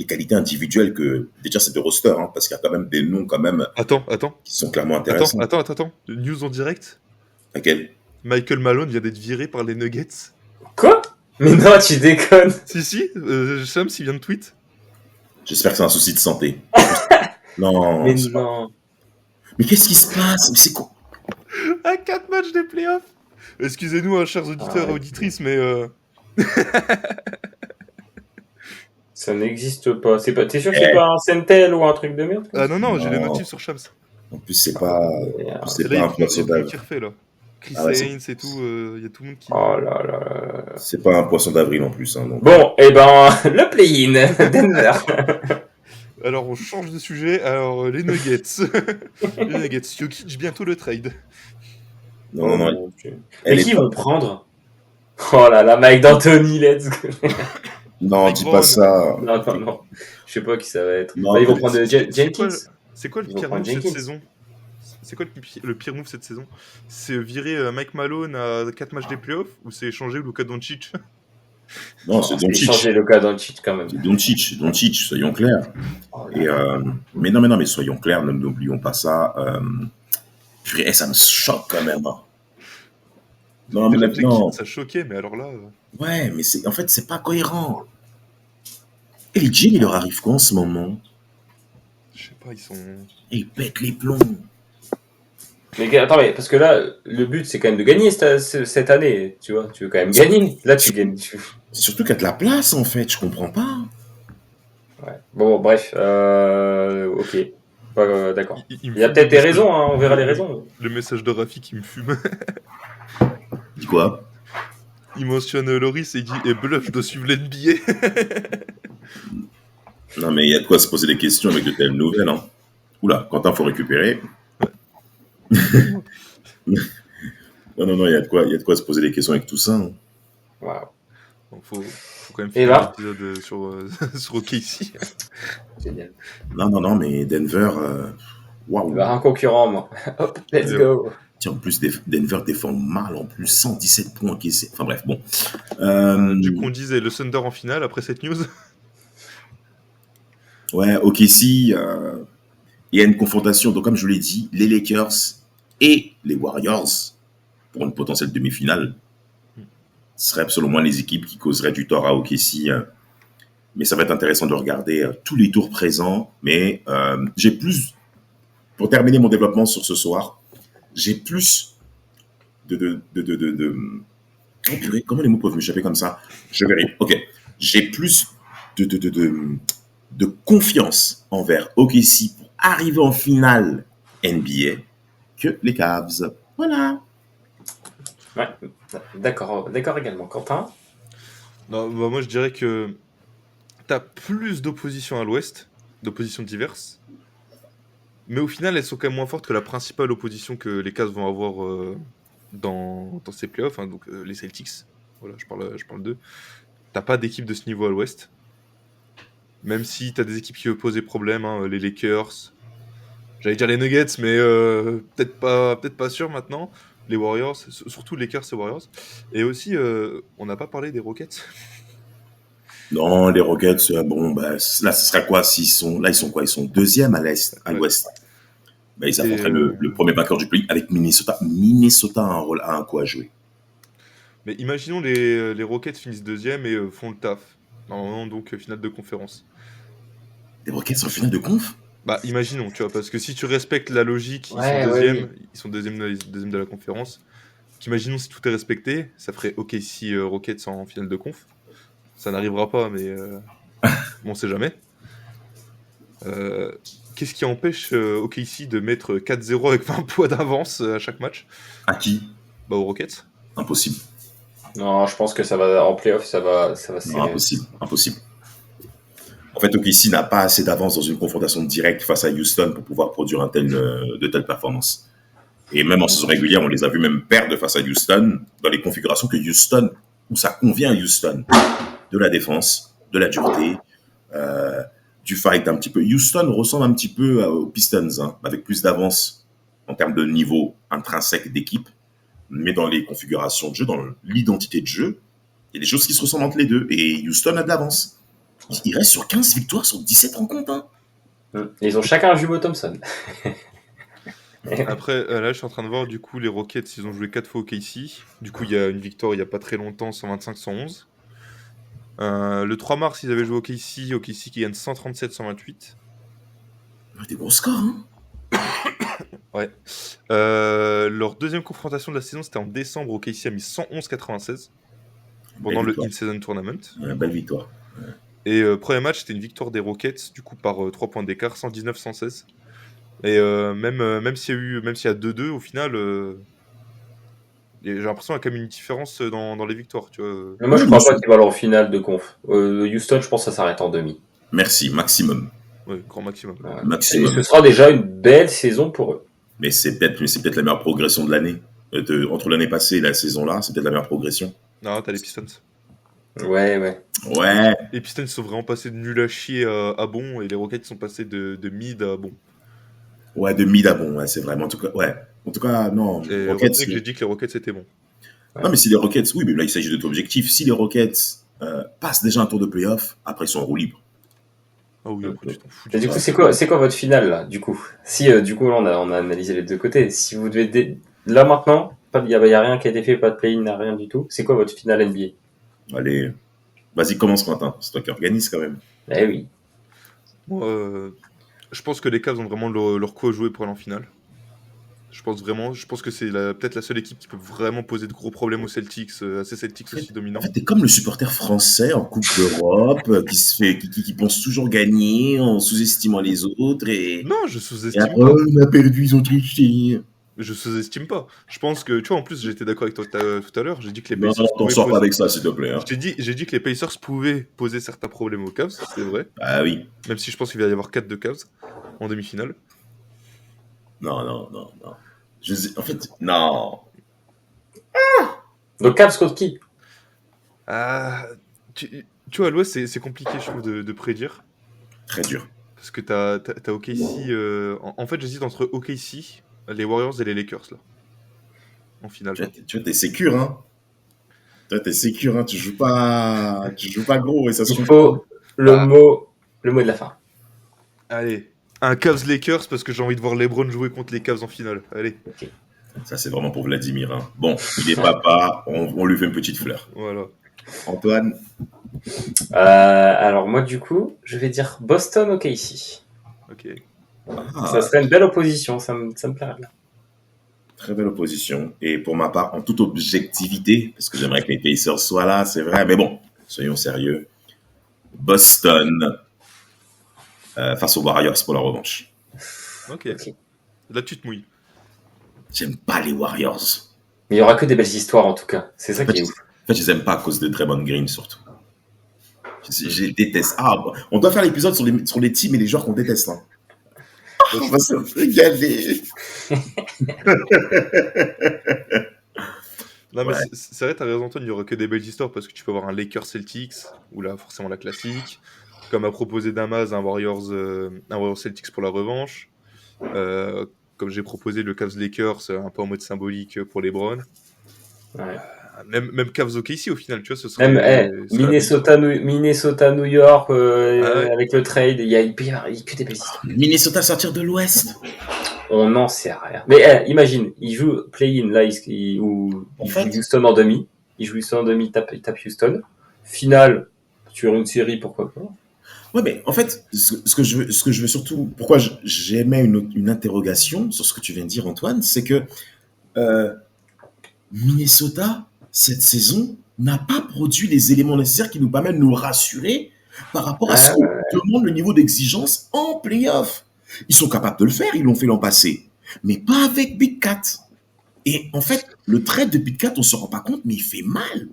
qualités individuelles que, déjà, c'est de roster, hein, parce qu'il y a quand même des noms, quand même, Attends. qui sont clairement intéressants. Attends. News en direct. Laquelle? Michael Malone vient d'être viré par les Nuggets. Quoi? Mais non, tu déconnes. Si, Shams, il vient de tweet. J'espère que c'est un souci de santé. Non. Mais non. Mais qu'est-ce qui se passe? Mais c'est quoi? À 4 matchs des playoffs. Excusez-nous, hein, chers auditeurs et auditrices, mais... Ça n'existe pas. T'es sûr que c'est pas un Sentel ou un truc de merde? Ah non, j'ai les notifs sur Shams. En plus, c'est pas un poisson d'avril. Chris Haynes et tout, il y a tout le monde qui... Oh là là. C'est pas un poisson d'avril en plus. Hein, donc. Bon, le play-in, Denver. Alors, on change de sujet. Alors, les Nuggets. Les Nuggets. Jokic, bientôt le trade. Non. Mais qui vont prendre? Oh là là, Mike D'Antoni, let's go. Non, dis pas ça. Non. Je sais pas qui ça va être. Non, ils vont prendre Jenkins. C'est quoi le pire move cette saison? C'est quoi le pire move cette saison? C'est virer Mike Malone à 4 matchs des playoffs ou c'est échanger Luka Doncic? Non, c'est Doncic. Changer Luka Doncic quand même. C'est Doncic, soyons clairs. Mais non, mais soyons clairs, n'oublions pas ça. Ça me choque quand même. Non, mais maintenant... Ça choquait, mais alors là... Ouais, mais en fait, c'est pas cohérent. Et les Jim, il leur arrive quoi en ce moment? Je sais pas, ils sont... Ils pètent les plombs. Mais attends, parce que là, le but, c'est quand même de gagner cette année, tu vois. Tu veux quand même gagner. Là, tu gagnes. Surtout qu'il y a de la place, en fait. Je comprends pas. Ouais. Bon, bref. Ok. D'accord. Il y a peut-être des raisons, hein, on verra les raisons. Le message de Rafi qui me fume. Dis quoi? Il mentionne Loris et il dit « Et bluff, je dois suivre l'NBA ». Non, mais il y a de quoi se poser des questions avec de telles nouvelles. Hein. Oula, Quentin, faut récupérer. Non, il y a de quoi se poser des questions avec tout ça. Hein. Waouh. Donc, faut quand même faire un épisode sur OKC. Génial. Non, mais Denver... Waouh. Un concurrent, moi. Hop, let's go. Tiens, en plus, Denver défend mal, en plus, 117 points encaissés. Enfin bref, bon. Du coup, on disait le Thunder en finale après cette news. Ouais, OKC, il y a une confrontation. Donc, comme je vous l'ai dit, les Lakers et les Warriors, pour une potentielle demi-finale, seraient selon moi les équipes qui causeraient du tort à OKC. Mais ça va être intéressant de regarder tous les tours présents. Mais j'ai plus, pour terminer mon développement sur ce soir, j'ai plus Oh, purée, comment les mots peuvent m'échapper comme ça? Je verrai. Ok. J'ai plus de confiance envers OKC pour arriver en finale NBA que les Cavs. Voilà. Ouais, d'accord également. Quentin? Non, bah moi je dirais que t'as plus d'opposition à l'ouest, d'oppositions diverses, mais au final elles sont quand même moins fortes que la principale opposition que les Cavs vont avoir dans ces playoffs, hein, donc les Celtics. Voilà, je parle d'eux. T'as pas d'équipe de ce niveau à l'ouest. Même si t'as des équipes qui posent des problèmes, hein, les Lakers, j'allais dire les Nuggets, mais peut-être pas sûr maintenant. Les Warriors, surtout les Lakers et Warriors. Et aussi, on n'a pas parlé des Rockets. Non, les Rockets, bon, bah, là, ce serait quoi s'ils sont... Là, ils sont quoi? Ils sont deuxième à l'Est, à l'Ouest. Bah, ils affronteraient le premier vainqueur du pays avec Minnesota. Minnesota a un coup à jouer. Mais imaginons les Rockets finissent deuxième et font le taf. Normalement, donc, finale de conférence. Les Rockets sont en finale de conf? Bah, imaginons, tu vois, parce que si tu respectes la logique, ils sont deuxième de la conférence. Imaginons si tout est respecté, ça ferait OKC Rockets en finale de conf. Ça n'arrivera pas, mais bon, on sait jamais. Qu'est-ce qui empêche OKC de mettre 4-0 avec 20 points d'avance à chaque match? À qui? Bah, aux Rockets. Impossible. Non, je pense que ça va en playoff, ça va non, impossible. En fait, OKC n'a pas assez d'avance dans une confrontation directe face à Houston pour pouvoir produire de telles performances. Et même en saison régulière, on les a vus même perdre face à Houston dans les configurations où ça convient à Houston. De la défense, de la dureté, du fight un petit peu. Houston ressemble un petit peu aux Pistons, hein, avec plus d'avance en termes de niveau intrinsèque d'équipe. mais dans les configurations de jeu, dans l'identité de jeu, il y a des choses qui se ressemblent entre les deux. Et Houston a de l'avance. Il reste sur 15 victoires sur 17 rencontres. Hein. Ils ont chacun un jumeau Thompson. Après, là, je suis en train de voir, du coup, les Rockets, ils ont joué 4 fois au KC. Du coup, il y a une victoire il n'y a pas très longtemps, 125-111. Le 3 mars, ils avaient joué au KC qui gagne 137-128. Des gros scores, hein. Ouais. Leur deuxième confrontation de la saison, c'était en décembre. Au KC a mis 111-96 pendant le In-Season Tournament. Belle victoire. Ouais. Et premier match, c'était une victoire des Rockets, du coup, par 3 points d'écart, 119-116. Et même s'il y a 2-2, au final, j'ai l'impression qu'il y a quand même une différence dans les victoires. Tu vois. Mais moi, je crois pas qu'ils vont aller en finale de conf. Houston, je pense que ça s'arrête en demi. Merci, maximum. Oui, grand maximum. Maximum. Et ce sera déjà une belle saison pour eux. Mais c'est peut-être la meilleure progression de l'année. Entre l'année passée et la saison-là, c'est peut-être la meilleure progression. Non, t'as les Pistons. Ouais. Les Pistons sont vraiment passés de nul à chier à bon, et les Rockets sont passés de mid à bon. Ouais, de mid à bon, ouais, c'est vraiment. En tout cas, non. Et Rockets, j'ai dit que les Rockets étaient bons. Ouais. Non, mais si les Rockets, oui, mais là, il s'agit de ton objectif. Si les Rockets passent déjà un tour de playoff, après, ils sont en roue libre. Ah oui, après, tu t'en fous. Et du coup, c'est quoi votre finale, là, du coup? Si, du coup, là, on a analysé les deux côtés. Si vous devez. Là, maintenant, il n'y a rien qui a été fait, pas de play-in, rien du tout. C'est quoi votre finale NBA? Allez, vas-y, commence, Quentin. C'est toi qui organise, quand même. Eh oui. Moi, je pense que les Cavs ont vraiment leur coup à jouer pour aller en finale. Je pense que c'est peut-être la seule équipe qui peut vraiment poser de gros problèmes aux Celtics, à ces Celtics aussi dominants. En fait, t'es comme le supporter français en Coupe d'Europe qui pense toujours gagner en sous-estimant les autres et. Non, je sous-estime pas. On a perdu, ils ont triché. Je sous-estime pas. Je pense que, tu vois, en plus, j'étais d'accord avec toi tout à l'heure. J'ai dit que les Pacers. Non, t'en sors pas avec ça, s'il te plaît. Hein. J'ai dit que les Pacers pouvaient poser certains problèmes aux Cavs, c'est vrai. Ah oui. Même si je pense qu'il va y avoir 4 de Cavs en demi-finale. Non. En fait, non. Donc, Cavs contre qui? Tu vois, à l'Ouest, c'est compliqué, je trouve, de prédire. Très dur. Parce que t'as OKC. En fait, j'hésite entre OKC, les Warriors et les Lakers, là. En finale. Tu vois, t'es sécure, hein. Tu joues pas gros et ça se Il faut le mot de la fin. Allez. Un Cavs-Lakers parce que j'ai envie de voir LeBron jouer contre les Cavs en finale. Allez. Okay. Ça, c'est vraiment pour Vladimir. Hein. Bon, il est papa, on lui fait une petite fleur. Voilà. Antoine? Alors, moi, du coup, je vais dire Boston OKC. Ok. Ça serait une belle opposition, ça me plairait bien. Très belle opposition. Et pour ma part, en toute objectivité, parce que j'aimerais que les Pacers soient là, c'est vrai, mais bon, soyons sérieux. Boston face aux Warriors pour la revanche. Ok. Là, tu te mouilles. J'aime pas les Warriors. Mais il y aura que des belles histoires, en tout cas. C'est ça qui est ouf. En fait, je les aime pas à cause de Draymond Green, surtout. Je les déteste. On doit faire l'épisode sur les teams et les joueurs qu'on déteste. Hein. On va se régaler. Non, mais c'est vrai, t'as raison, Antoine, il y aura que des belles histoires parce que tu peux avoir un Lakers Celtics, ou là, forcément la classique. Comme a proposé Damas, un Warriors Celtics pour la revanche. Comme j'ai proposé le Cavs Lakers, un peu en mode symbolique pour LeBron. Ouais. Même Cavs OKC au final, tu vois, ce serait. Minnesota, New York, avec le trade, il y a que des belles histoires. Minnesota sortir de l'Ouest. On n'en sait rien. Mais imagine, il joue play-in là, joue Houston en demi. Il joue Houston en demi, tape Houston. Finale, sur une série, pourquoi pas. Ouais, mais en fait, ce que je veux surtout, pourquoi j'émets une interrogation sur ce que tu viens de dire, Antoine, c'est que Minnesota, cette saison, n'a pas produit les éléments nécessaires qui nous permettent de nous rassurer par rapport à ce qu'on demande le niveau d'exigence en play-off. Ils sont capables de le faire, ils l'ont fait l'an passé, mais pas avec Big Cat. Et en fait, le trade de Big Cat, on se rend pas compte, mais il fait mal.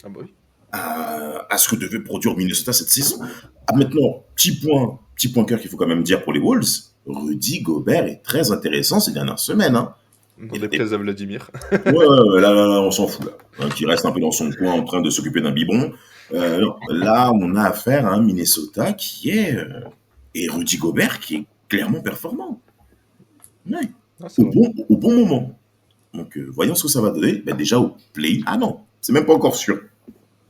Ah bah oui. À ce que devait produire Minnesota cette saison. Maintenant, petit point cœur qu'il faut quand même dire pour les Wolves, Rudy Gobert est très intéressant ces dernières semaines. Hein. On est plaisir à Vladimir. Ouais, là, on s'en fout. Là. Qui reste un peu dans son coin en train de s'occuper d'un biberon. Là, on a affaire à un Minnesota qui est... et Rudy Gobert qui est clairement performant. Ouais. Au bon moment. Donc, voyons ce que ça va donner. Ben, déjà au play. Ah non, c'est même pas encore sûr.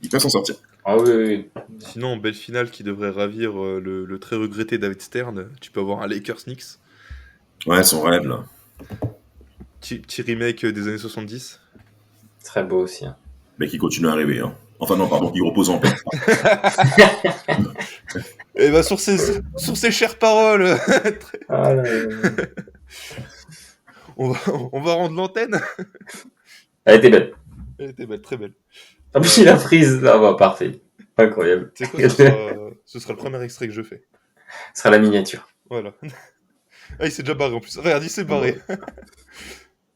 Il peut s'en sortir. Ah oui. Sinon, belle finale qui devrait ravir le très regretté David Stern. Tu peux avoir un Lakers-Knicks. Ouais, son rêve, là. Petit remake des années 70. Très beau aussi. Hein. Mais qui continue à rêver. Hein. Enfin, non, pardon, qui repose en paix. Et bah, sur ces chères paroles, ah là là. on va rendre l'antenne. Elle était belle. Elle était belle, très belle. Ah, puis il a prise. Ah bah, parfait. Incroyable. C'est quoi, ce sera le premier extrait que je fais. Ce sera la miniature. Voilà. Ah, il s'est déjà barré en plus. Regarde, il s'est barré.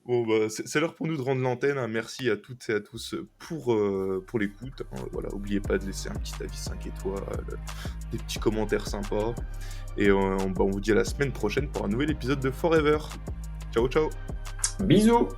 Bon, bah, c'est l'heure pour nous de rendre l'antenne. Hein. Merci à toutes et à tous pour l'écoute. Hein. Voilà, n'oubliez pas de laisser un petit avis 5 étoiles, des petits commentaires sympas. Et on vous dit à la semaine prochaine pour un nouvel épisode de Forever. Ciao, ciao. Bisous.